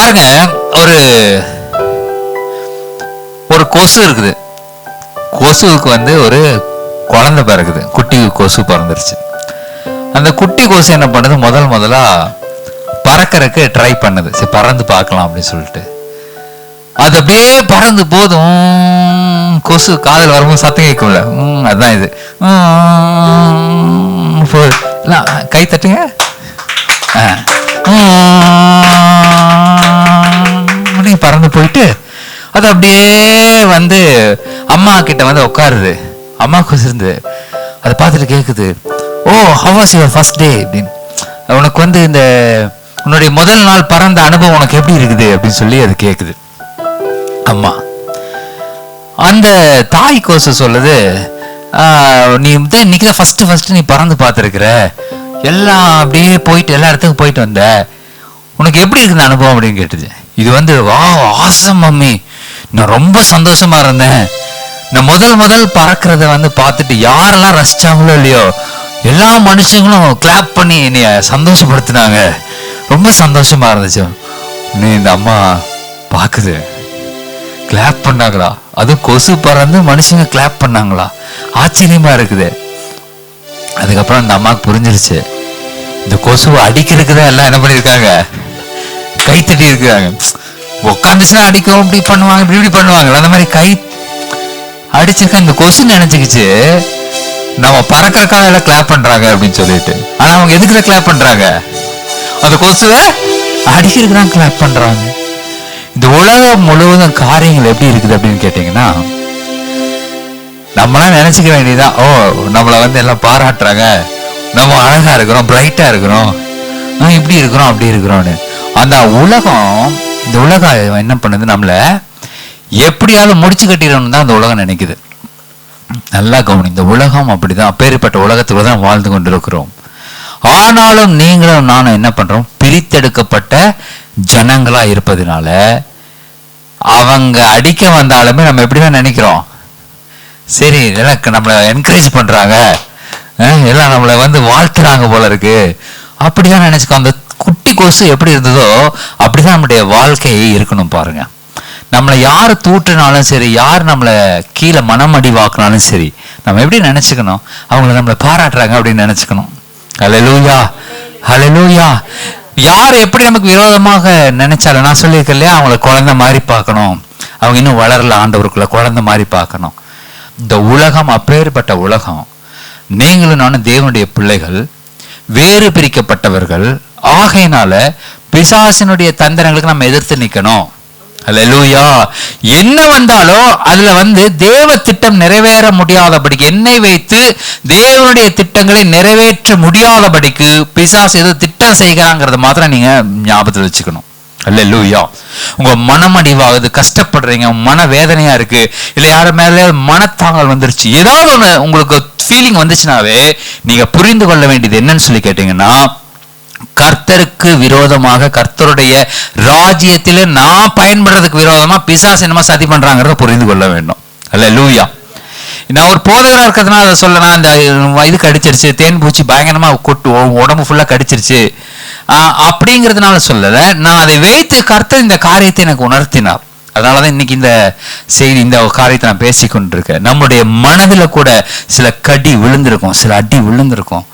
பாருங்க, ஒரு ஒரு கொசு இருக்குது. கொசுவுக்கு ஒரு குழந்தை பிறகுது, குட்டி கொசு பிறந்துருச்சு. அந்த குட்டி கொசு என்ன பண்ணுது, முதலா பறக்கறதுக்கு ட்ரை பண்ணுது. சரி, பறந்து பார்க்கலாம் அப்படின்னு சொல்லிட்டு அது அப்படியே பறந்து போதும். கொசு காதல் வரும்போது சத்தம் கேட்கும்ல, அதுதான் இது. கை தட்டுங்க. பறந்து போயிட்டு அது அப்படியே அம்மா கிட்ட உட்காருது. அம்மா கொசு இருந்து அதை பார்த்துட்டு கேக்குது, oh how was your first day அப்படின்னு. உனக்கு இந்த உன்னுடைய முதல் நாள் பறந்த அனுபவம் உனக்கு எப்படி இருக்குது அப்படின்னு சொல்லி அது கேக்குது அம்மா. அந்த தாய் கொசு சொல்லுது, நீ இன்னைக்கு தான் ஃபர்ஸ்ட் நீ பறந்து பார்த்துருக்குற, எல்லாம் அப்படியே போயிட்டு எல்லா இடத்துக்கும் போயிட்டு வந்த, உனக்கு எப்படி இருக்குது அனுபவம் அப்படின்னு கேட்டுச்சு. இது வா ஆசம் மம்மி, நான் ரொம்ப சந்தோஷமா இருந்தேன். நான் முதல் பறக்கிறத பார்த்துட்டு யாரெல்லாம் ரசிச்சாங்களோ இல்லையோ எல்லா மனுஷங்களும் கிளாப் பண்ணி என்னைய சந்தோஷப்படுத்தினாங்க, ரொம்ப சந்தோஷமா இருந்துச்சு. நீ இந்த அம்மா பாக்குது, கிளாப் பண்ணாங்களா? அது கொசு பறந்து மனுஷங்க கிளாப் பண்ணாங்களா? ஆச்சரியமா இருக்குது. அதுக்கப்புறம் இந்த அம்மாவுக்கு புரிஞ்சிருச்சு, இந்த கொசுவை அடிக்கிறதுக்குதான் எல்லாம் என்ன பண்ணிருக்காங்க, கைத்தட்டி இருக்காங்க. உட்காந்துச்சுன்னா அடிக்கும், இப்படி பண்ணுவாங்க, இப்படி பண்ணுவாங்க. அந்த மாதிரி கை அடிச்சிருக்க இந்த கொசு நினைச்சுக்கிச்சு நம்ம பறக்கிறக்காக எல்லாம் கிளாப் பண்றாங்க அப்படின்னு சொல்லிட்டு. ஆனா அவங்க எதுக்குல கிளாப் பண்றாங்க, அந்த கொசுவை அடிக்கிறதுக்கு தான் கிளாப் பண்றாங்க. இந்த உலகம் முழுவதும் காரியங்கள் எப்படி இருக்குது அப்படின்னு கேட்டீங்கன்னா, நம்மளாம் நினைச்சுக்க வேண்டியதான், ஓ நம்மளை எல்லாம் பாராட்டுறாங்க, நம்ம அழகா இருக்கிறோம், பிரைட்டா இருக்கிறோம், இப்படி இருக்கிறோம் அப்படி இருக்கிறோம்னு. அந்த உலகம், இந்த உலகம் என்ன பண்ணுது, நம்மள எப்படியாவது முடிச்சு கட்டிடணும்னு தான் அந்த உலகம் நினைக்குது. நல்லா கவனி, இந்த உலகம் அப்படிதான், அப்பேற்பட்ட உலகத்துல தான் வாழ்ந்து கொண்டிருக்கிறோம். ஆனாலும் நீங்களும் நானும் என்ன பண்றோம், பிரித்தெடுக்கப்பட்ட ஜனங்களா இருப்பதனால அவங்க அடிக்க வந்தாலுமே நம்ம எப்படிதான் நினைக்கிறோம், சரி நம்மளை என்கரேஜ் பண்றாங்க, எல்லாம் நம்மளை வாழ்த்துறாங்க போல இருக்கு, அப்படிதான் நினைச்சுக்கோ. அந்த குட்டி கொசு எப்படி இருந்ததோ அப்படிதான் நம்முடைய வாழ்க்கையை இருக்கணும். பாருங்க, நம்மளை யாரு தூற்றினாலும் சரி, யார் நம்மளை கீழே மனமடி வாக்குனாலும் சரி, நம்ம எப்படி நினைச்சுக்கணும், அவங்களை நம்மளை பாராட்டுறாங்க அப்படின்னு நினைச்சுக்கணும். ஹல்லேலூயா, ஹல்லேலூயா. யார் எப்படி நமக்கு விரோதமாக நினைச்சாலும், நான் சொல்லியிருக்கேன் இல்லையா, அவங்கள குழந்தை மாதிரி பார்க்கணும். அவங்க இன்னும் வளரல, ஆண்டவருக்குள்ள குழந்தை மாதிரி பார்க்கணும். இந்த உலகம் அப்பேற்பட்ட உலகம். நீங்களும் நானும் தேவனுடைய பிள்ளைகள், வேறு பிரிக்கப்பட்டவர்கள். ஆகையினால பிசாசினுடைய தந்திரங்களுக்கு நம்ம எதிர்த்து நிக்கணும். ஹல்லேலூயா. என்ன வந்தாலும் அதுல தேவ திட்டம் நிறைவேற முடியாதபடிக்கு, என்னை வைத்து தேவனுடைய திட்டங்களை நிறைவேற்ற முடியாதபடிக்கு பிசாசு ஏதோ திட்டம் செய்கிறாங்கிறத மாத்திரம் நீங்க ஞாபகத்தில் வச்சுக்கணும். ஹல்லேலூயா. உங்க மனம் அடிவாகுது, கஷ்டப்படுறீங்க, மன வேதனையா இருக்கு, இல்ல யார மேல மனத்தாங்கல் வந்துருச்சு, ஏதாவது ஒண்ணு உங்களுக்கு ஃபீலிங் வந்துச்சுனாவே நீங்க புரிந்து கொள்ள வேண்டியது என்னன்னு சொல்லி கேட்டீங்கன்னா, கர்த்தருக்கு விரோதமாக, கர்த்தருடைய ராஜ்யத்தில நான் பயன்படுறதுக்கு விரோதமா பிசாசு என்னமா சதி பண்றாங்கிறத புரிந்து கொள்ள வேண்டும். ஹல்லேலூயா. நான் ஒரு போதகரா இருக்கிறதுனால அதை சொல்ல, நான் இந்த இது கடிச்சிருச்சு, தேன் பூச்சி பயங்கரமா கொட்டு உடம்பு ஃபுல்லா கடிச்சிருச்சு அப்படிங்கிறதுனால சொல்லல, நான் அதை வைத்து கர்த்தர் இந்த காரியத்தை எனக்கு உணர்த்தினார். அதனாலதான் இன்னைக்கு இந்த செய்தி, இந்த காரியத்தை நான் பேசிக்கொண்டிருக்கேன். நம்முடைய மனதில் கூட சில கடி விழுந்திருக்கும், சில அடி விழுந்திருக்கும்.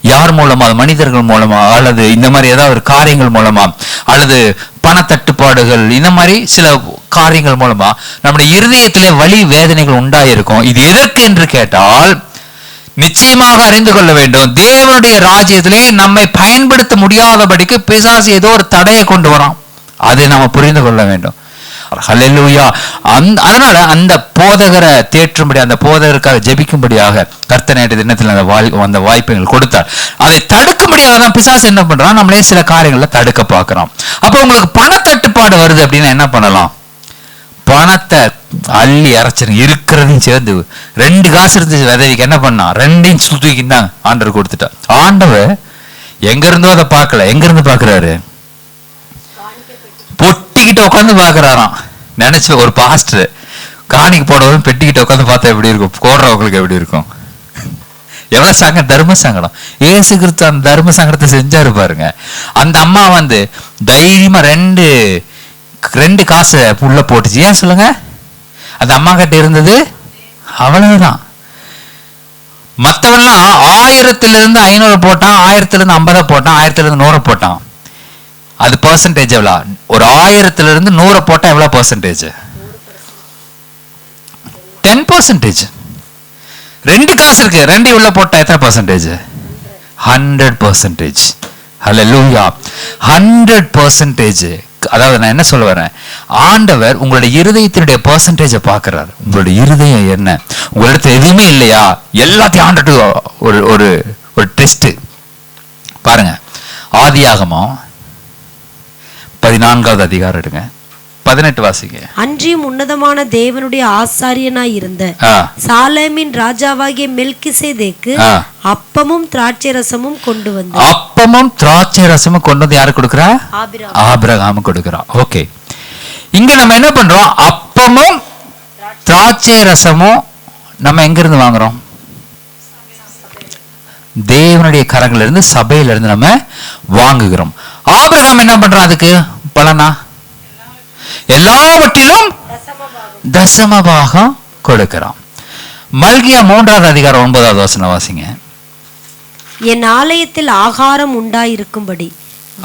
யார் மூலமா, மனிதர்கள் மூலமா, அல்லது இந்த மாதிரி ஏதாவது ஒரு காரியங்கள் மூலமா, அல்லது பண தட்டுப்பாடுகள், இந்த மாதிரி சில காரியங்கள் மூலமா நம்முடைய இருதயத்திலே வலி வேதனைகள் உண்டாயிருக்கும். இது எதற்கு என்று கேட்டால், நிச்சயமாக அறிந்து கொள்ள வேண்டும், தேவனுடைய ராஜ்யத்திலே நம்மை பயன்படுத்த முடியாதபடிக்கு பிசாசு ஏதோ ஒரு தடையை கொண்டு வரான். அதை நம்ம புரிந்து கொள்ள வேண்டும். ஹல்லேலூயா. அதனால அந்த போதகரை தேற்றும்படி, அந்த போதகருக்காக ஜெபிக்கும்படியாக கர்த்தர் நேற்று தினத்தில் அந்த வாய்ப்புகள் கொடுத்தார். அதை தடுக்கும்படியாக தான் பிசாசு என்ன பண்றான், நம்மளே சில காரியங்களை தடுக்க பார்க்கிறோம். அப்ப உங்களுக்கு பண தட்டுப்பாடு வருது அப்படின்னா என்ன பண்ணலாம், பணத்தை அள்ளி அரைச்சிருங்க, இருக்கிறதையும் சேர்ந்து 2 காசு இருந்துச்சு விதவிக்கு, என்ன பண்ணா 2ஐயும் சுத்திக்கிட்டாங்க, ஆண்டவர் கொடுத்துட்டார். ஆண்டவர் எங்க இருந்தோ அதை பார்க்கல, எங்க இருந்து பாக்குறாரு, பொட்டிக்கிட்ட உட்காந்து பாக்குறாராம். நினைச்ச ஒரு பாஸ்டர் காணிக்கு போடவும் பெட்டிக்கிட்ட உட்காந்து பார்த்தா எப்படி இருக்கும், போடுறவங்களுக்கு எப்படி இருக்கும், எவ்வளவு சங்கம், தர்ம சங்கடம். ஏசு கிறிஸ்து அந்த தர்ம சங்கடத்தை செஞ்சாரு பாருங்க. அந்த அம்மா தைரியமா 2 2 காசு உள்ள போட்டுச்சு. ஏன் சொல்லுங்க? அது அம்மா கிட்ட இருந்தது, அவ்வளவுதான். மற்றவன்லாம் 1000 500 போட்டான், 1000 50 போட்டான், 1000 100 போட்டான். அது பெர்சன்டேஜ் எவ்வளோ? ஒரு 1000 100 போட்டா எவ்வளோ பெர்சன்டேஜ்? 10%. 2 காசு இருக்கு, 2 உள்ள போட்டா எத்தனை பெர்சன்டேஜ்? 100%. ஹல்லேலூயா. 100%. அதாவது நான் என்ன சொல்ல வரேன், ஆண்டவர் உங்களுடைய இருதயத்தினுடைய பெர்சன்டேஜை பார்க்கிறார். உங்களுடைய இருதயம் என்ன, உங்களிடத்துல எதுவுமே இல்லையா, எல்லாத்தையும் ஆண்டட்டு ஒரு ஒரு ஒரு டெஸ்ட் பாருங்க. ஆதியாகமம் 14வது அதிகாரம் எடுங்க, 18 வாசிங்க. அன்றியும் உன்னதமான தேவனுடைய ஆசாரியனாய் இருந்த சாலேமின் ராஜாவாகிய மெல்கிசேதேக்கு அப்பமும் திராட்சை ரசமும் கொண்டு வந்து, அப்பமும் திராட்சை ரசமும் கொண்டு வந்து யாருக்கு கொடுக்கிறா? ஆபிரகாமுக்கு கொடுக்கிறா. ஓகே, இங்க நம்ம என்ன பண்றோம்? அப்பமும் திராட்சை ரசமும் நம்ம எங்க இருந்து வாங்குறோம்? தேவனுடைய கரங்கள்ல இருந்து, சபையில இருந்து நம்ம வாங்குகிறோம். ஆபிரகாம் என்ன பண்றான்? அதுக்கு பலனா எல்லாவற்றிலும் தசமபாகம் கொடுக்கிறான். மல்கியா 3வது அதிகாரம் 9வது வசனம் வாசிங்க. என் ஆலயத்தில் ஆகாரம் உண்டாயிருக்கும்படி.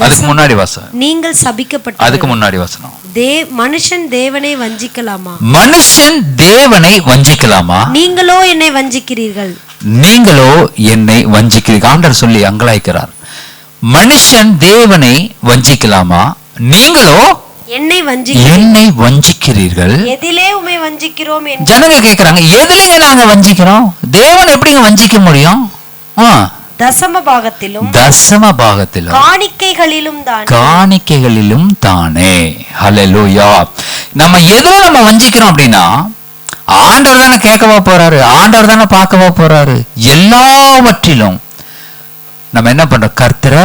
அதுக்கு முன்னாடி வசனம், நீங்கள் சபிக்கப்பட்ட. அதுக்கு முன்னாடி வசனம், மனுஷன் தேவனை வஞ்சிக்கலாமா? மனுஷன் தேவனை வஞ்சிக்கலாமா? நீங்களோ என்னை வஞ்சிக்கிறீர்கள். நீங்களோ என்னை வஞ்சிக்கிறீர்கள். ஆண்டவர் சொல்லி அங்கலாய்க்கிறார். மனுஷன் தேவனை வஞ்சிக்கலாமா? நீங்களோ என்னை வஞ்சிக்கிறீர்கள். எதிலே உம்மை வஞ்சிக்கிறோம்? ஜனங்க கேக்குறாங்க, எதிலே நாங்க வஞ்சிக்கிறோம்? தேவன் எப்படிங்க வஞ்சிக்க முடியும்? தசமபாகத்திலும் காணிக்கைகளிலும் தானே. ஹல்லேலூயா. நம்ம எதிலே நம்ம வஞ்சிக்கிறோம் அப்படின்னா, ஆண்டவர் தானே கேட்கவா போறாரு, ஆண்டவர் தானே பார்க்கவா போறாரு. எல்லாவற்றிலும் நம்ம என்ன பண்றோம்? கர்த்தரை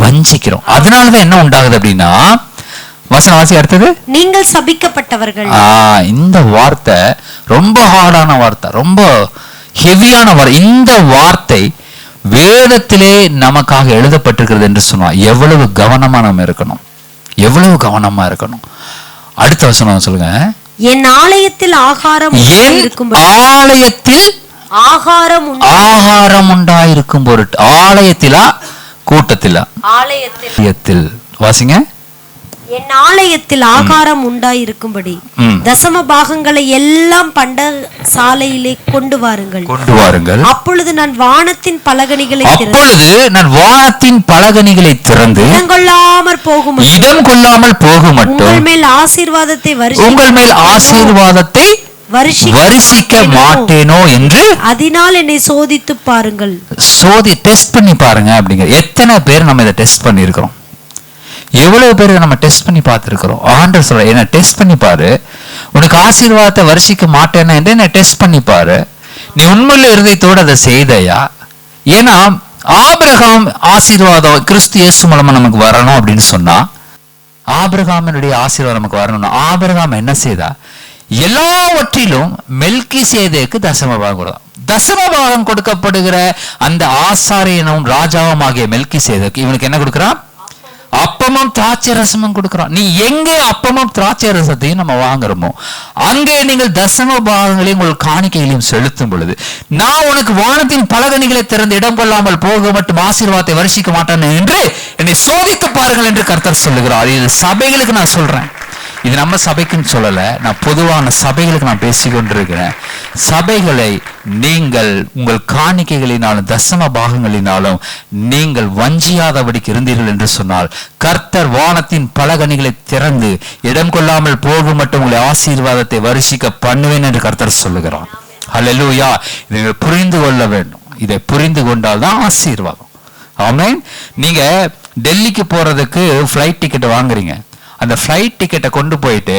வஞ்சிக்கிறோம். அதனாலதான் என்ன உண்டாகுது அப்படின்னா, வசனவாசி அடுத்தது, நீங்கள் சபிக்கப்பட்டவர்கள். இந்த வார்த்தை ரொம்ப ஹார்டான வார்த்தை, ரொம்ப ஹெவியான வார்த்தை. இந்த வார்த்தை வேதத்திலே நமக்காக எழுதப்பட்டிருக்கிறது என்று சொன்னா எவ்வளவு கவனமா நம்ம இருக்கணும், எவ்வளவு கவனமா இருக்கணும். அடுத்த வசனம் சொல்லுங்க. என் ஆலயத்தில் ஆகாரம் உண்டாயிருக்கும் பொருட்டு. ஆலயத்திலா கூட்டத்திலா? ஆலயத்தில். வாசிங்க. என் ஆலயத்தில் ஆகாரம் உண்டாயிருக்கும்படி தசம பாகங்களை எல்லாம் பண்ட சாலையிலே கொண்டு வாருங்கள். அப்பொழுது நான் வானத்தின் பலகணிகளை திறந்து இடம் கொள்ளாமல் போகும் மட்டும் உங்கள் மேல் ஆசீர்வாதத்தை வருஷிக்க மாட்டேனோ என்று அதனால் என்னை சோதித்து பாருங்கள். டெஸ்ட் பண்ணி பாருங்க அப்படிங்கிற. எத்தனை பேர் நம்ம இதை டெஸ்ட் பண்ணி இருக்கிறோம்? எவ்வளவு பேர் நம்ம டெஸ்ட் பண்ணி பார்த்துருக்கிறோம்? ஆண்டவர் சொல்ற, என்ன டெஸ்ட் பண்ணி பாரு, உனக்கு ஆசீர்வாதத்தை வருஷிக்க மாட்டேன்னா என்று என்ன டெஸ்ட் பண்ணி பாரு. நீ உண்மையில இருதயத்தோடு அதை செய்தையா? ஏன்னா ஆபிரகாம் ஆசீர்வாதம் கிறிஸ்து இயேசு மூலமா நமக்கு வரணும் அப்படின்னு சொன்னா, ஆபிரகாமினுடைய ஆசீர்வாதம் நமக்கு வரணும்னா ஆபிரகாம் என்ன செய்தா? எல்லாவற்றிலும் மெல்கிசேதேக்கு தசமபாகம் கொடுத்தான். தசமபாகம் கொடுக்கப்படுகிற அந்த ஆசாரியனும் ராஜாவும் ஆகிய மெல்கிசேதேக்கு இவனுக்கு என்ன கொடுக்கிறான்? அப்பமும் திராட்சை ரசமும் கொடுக்கிறோம். நீ எங்கே அப்பமும் திராட்சை ரசத்தையும் நம்ம வாங்குறோமோ அங்கே நீங்கள் தசம பாகங்களையும் உங்கள் காணிக்கைகளையும் செலுத்தும் பொழுது, நான் உனக்கு வானத்தின் பலகணிகளை திறந்து இடம் கொள்ளாமல் போக மட்டும் ஆசீர்வாதத்தை வருஷிக்க மாட்டேன் என்று என்னை சோதித்து பாருங்கள் என்று கர்த்தர் சொல்லுகிறார். இது சபைகளுக்கு நான் சொல்றேன், இது நம்ம சபைக்குன்னு சொல்லல, நான் பொதுவான சபைகளுக்கு நான் பேசிக்கொண்டிருக்கிறேன். சபைகளை நீங்கள் உங்கள் காணிக்கைகளினாலும் தசம பாகங்களினாலும் நீங்கள் வஞ்சியாதபடிக்கு இருந்தீர்கள் என்று சொன்னால், கர்த்தர் வானத்தின் பலகணிகளை திறந்து இடம் கொள்ளாமல் போகும் மட்டும் உங்களை ஆசீர்வாதத்தை வருஷிக்க பண்ணுவேன் என்று கர்த்தர் சொல்லுகிறார். ஹல்லேலூயா. இதை புரிந்து கொள்ள வேண்டும். இதை புரிந்து கொண்டால் தான் ஆசீர்வாதம். ஆமென். நீங்க டெல்லிக்கு போறதுக்கு ஃப்ளைட் டிக்கெட் வாங்குறீங்க. அந்த ஃப்ளைட் டிக்கெட்டை கொண்டு போயிட்டு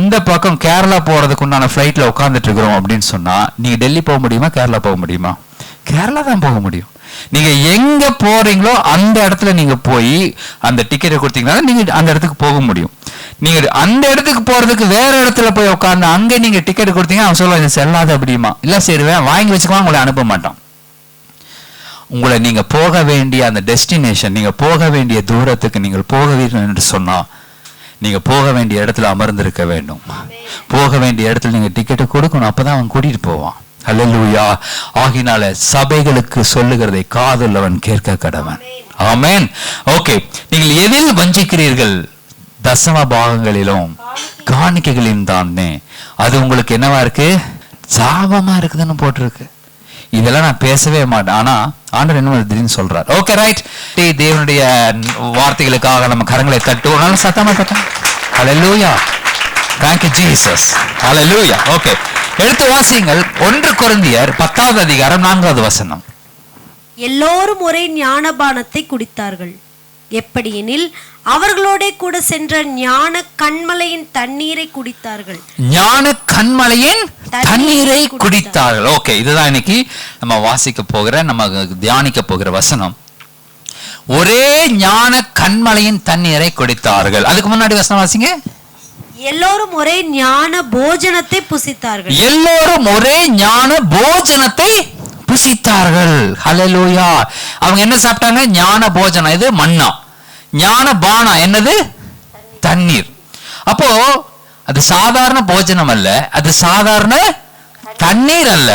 இந்த பக்கம் கேரளா போறதுக்கு உண்டான ஃப்ளைட்ல உட்காந்துட்டு இருக்கிறோம் அப்படின்னு சொன்னா, நீங்க டெல்லி போக முடியுமா? கேரளா போக முடியுமா? கேரளா தான் போக முடியும். நீங்க எங்க போறீங்களோ அந்த இடத்துல நீங்க போய் அந்த டிக்கெட்டை கொடுத்தீங்கன்னா நீங்க அந்த இடத்துக்கு போக முடியும். நீங்க அந்த இடத்துக்கு போறதுக்கு வேற இடத்துல போய் உட்காந்து அங்க நீங்க டிக்கெட் கொடுத்தீங்க, அவன் சொல்லுவாங்க இது செல்லாது அப்படிமா. இல்ல சரி வாங்கி வச்சுக்குவான், உங்களை அனுப்ப மாட்டான். உங்களை நீங்க போக வேண்டிய அந்த டெஸ்டினேஷன், நீங்க போக வேண்டிய தூரத்துக்கு நீங்கள் போகவீர்கள் என்று சொன்னா நீங்க போக வேண்டிய இடத்துல அமர்ந்திருக்க வேண்டும். போக வேண்டிய இடத்துல நீங்க டிக்கெட்டை கொடுக்கணும், அப்பதான் அவன் கூட்டிட்டு போவான். அல்லேலூயா. ஆகினால சபைகளுக்கு சொல்லுகிறதை காதுள்ளவன் கேட்க கடவன். ஆமென். ஓகே, நீங்கள் எதில் வஞ்சிக்கிறீர்கள்? தசம பாகங்களிலும் காணிக்கைகளிலும் தானே. அது உங்களுக்கு என்னவா இருக்கு? சாபமா இருக்குதுன்னு போட்டிருக்கு. இதெல்லாம் நான் பேசவே மாட்டேன், ஆனா ஆண்டவர் என்ன திடீர்னு சொல்றார். Okay, right. தேவனுடைய வார்த்தைகளுக்காக நம்ம கரங்களை தட்டுவோம். நல்ல சத்தமா தட்டோம். ஹல்லேலூயா. Thank you Jesus. Hallelujah. Okay. எடுத்து வாசிங்கள் 1 கொரிந்தியர் 10வது அதிகாரம் 4வது வசனம். எல்லோரும் ஒரே ஞானபானத்தை குடித்தார்கள். எப்படியெனில் அவர்களோட கூட சென்ற ஞான கண்மலையின் தண்ணீரை குடித்தார்கள். ஞான கண்மலையின் தண்ணீரை குடித்தார்கள். ஓகே, இதுதான் இன்னைக்கு நம்ம வாசிக்க போகிற, நம்ம தியானிக்க போகிற வசனம். ஒரே ஞான கண்மலையின் தண்ணீரை குடித்தார்கள். அதுக்கு முன்னாடி வசனம் வாசிங்க. எல்லோரும் ஒரே ஞான போஜனத்தை புசித்தார்கள். எல்லோரும் ஒரே ஞான போஜனத்தை புசித்தார்கள். ஹல்லேலூயா. அவங்க என்ன சாப்பிட்டாங்க? ஞான போஜனம். இது மன்னா. ஞான பானா என்னது? தண்ணீர். அப்போ அது சாதாரண போஜனம் அல்ல, அது சாதாரண தண்ணீர் அல்ல,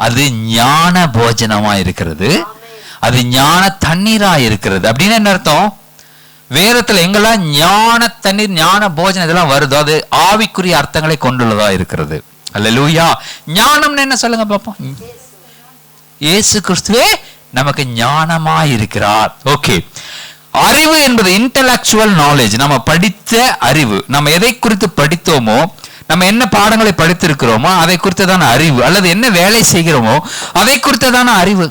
அது ஞான போஜனமா இருக்கிறது, அது ஞான தண்ணீரா இருக்கிறது. அப்படின்னு என்ன அர்த்தம்? வேதத்துல எங்கெல்லாம் ஞான தண்ணீர், ஞான போஜனம் இதெல்லாம் வருதோ அது ஆவிக்குரிய அர்த்தங்களை கொண்டுள்ளதா இருக்கிறது. அல்லேலூயா. ஞானம்னு என்ன சொல்லுங்க பாப்போம். இயேசு கிறிஸ்துவே நமக்கு ஞானமா இருக்கிறார். ஓகே, அறிவு என்பது இன்டலெக்சுவல் நாலேஜ். நம்ம படித்த அறிவு, நம்ம எதை குறித்து படித்தோமோ, நம்ம என்ன பாடங்களை படித்திருக்கிறோமோ அதை குறித்ததான அறிவு, அல்லது என்ன வேலை செய்கிறோமோ அதை குறித்ததான அறிவு.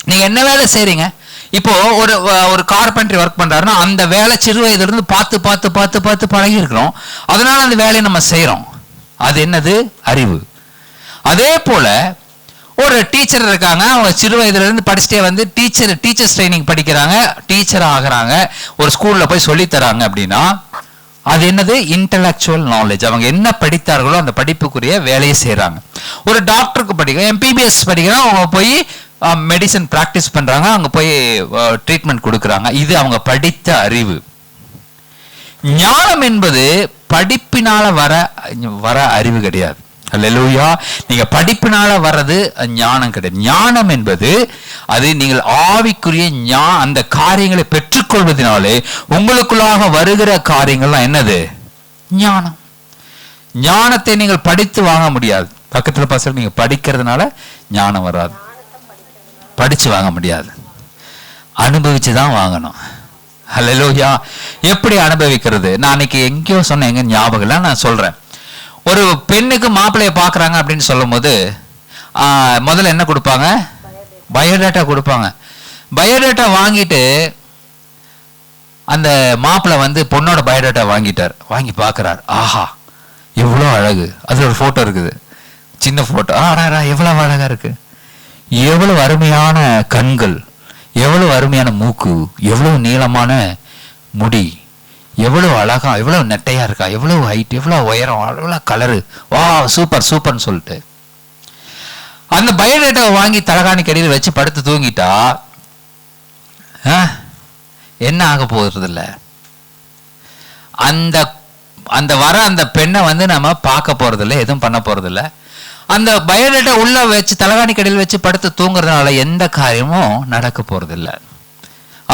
நீங்க என்ன வேலை செய்றீங்க? இப்போ ஒரு கார்பெண்டரி ஒர்க் பண்றாருன்னா அந்த வேலை சிறு வயதுல இருந்து பார்த்து பார்த்து பார்த்து பார்த்து பழகி இருக்கிறோம், அதனால அந்த வேலையை நம்ம செய்யறோம். அது என்னது? அறிவு. அதே போல ஒரு டீச்சர் இருக்காங்க, அவங்க சிறு வயதுல இருந்து படிச்சுட்டே வந்து டீச்சர்ஸ் ட்ரைனிங் படிக்கிறாங்க, டீச்சர் ஆகுறாங்க, ஒரு ஸ்கூல்ல போய் சொல்லி தராங்க. அப்படின்னா அது என்னது? Intellectual knowledge. அவங்க என்ன படித்தார்களோ அந்த படிப்புக்குரிய வேலையை செய்யறாங்க. ஒரு டாக்டருக்கு படிக்க, எம்பிபிஎஸ் படிக்கிறாங்க, அவங்க போய் மெடிசன் பிராக்டிஸ் பண்றாங்க, அங்க போய் ட்ரீட்மெண்ட் கொடுக்கறாங்க. இது அவங்க படித்த அறிவு. ஞானம் என்பது படிப்பினால வர அறிவு கிடையாது. அல்லேலூயா. நீங்க படிப்பினால வர்றது ஞானம் கிடையாது. ஞானம் என்பது அது நீங்கள் ஆவிக்குரிய அந்த காரியங்களை பெற்றுக்கொள்வதனாலே உங்களுக்குள்ளாக வருகிற காரியங்கள்லாம் என்னது? ஞானம். ஞானத்தை நீங்கள் படித்து வாங்க முடியாது. பக்கத்துல பசங்க நீங்க படிக்கிறதுனால ஞானம் வராது, படிச்சு வாங்க முடியாது, அனுபவிச்சுதான் வாங்கணும். ஹல்லேலூயா. எப்படி அனுபவிக்கிறது? நான் அன்னைக்கு எங்கேயோ சொன்னேன், எங்க ஞாபகம் இல்லை, நான் சொல்றேன். ஒரு பெண்ணுக்கு மாப்பிள்ளைய பாக்குறாங்க அப்படின்னு சொல்லும் போது முதல்ல என்ன கொடுப்பாங்க? பயோடேட்டா கொடுப்பாங்க. பயோடேட்டா வாங்கிட்டு அந்த மாப்பிள்ளை வந்து பொண்ணோட பயோடேட்டா வாங்கிட்டார். வாங்கி பாக்குறாரு, ஆஹா எவ்வளோ அழகு. அதுல ஒரு போட்டோ இருக்குது, சின்ன போட்டோ. எவ்வளவு அழகா இருக்கு, எவ்வளவு அருமையான கண்கள், எவ்வளவு அருமையான மூக்கு, எவ்வளவு நீளமான முடி, எவ்வளவு அழகா, எவ்வளவு நெட்டையா இருக்கா, எவ்வளவு ஹைட், எவ்வளவு உயரம், எவ்வளவு கலரு, வா சூப்பர் சூப்பர்னு சொல்லிட்டு அந்த பயோடேட்டாவை வாங்கி தலகாணி கடியில் வச்சு படுத்து தூங்கிட்டா என்ன ஆக போகிறது இல்லை. அந்த வர அந்த பெண்ணை வந்து நம்ம பார்க்க போறதில்லை, எதுவும் பண்ண போறதில்லை. அந்த பயோடேட்டா உள்ள வச்சு தலகாணி கடையில் வச்சு படுத்து தூங்குறதுனால எந்த காரியமும் நடக்க போறதில்லை.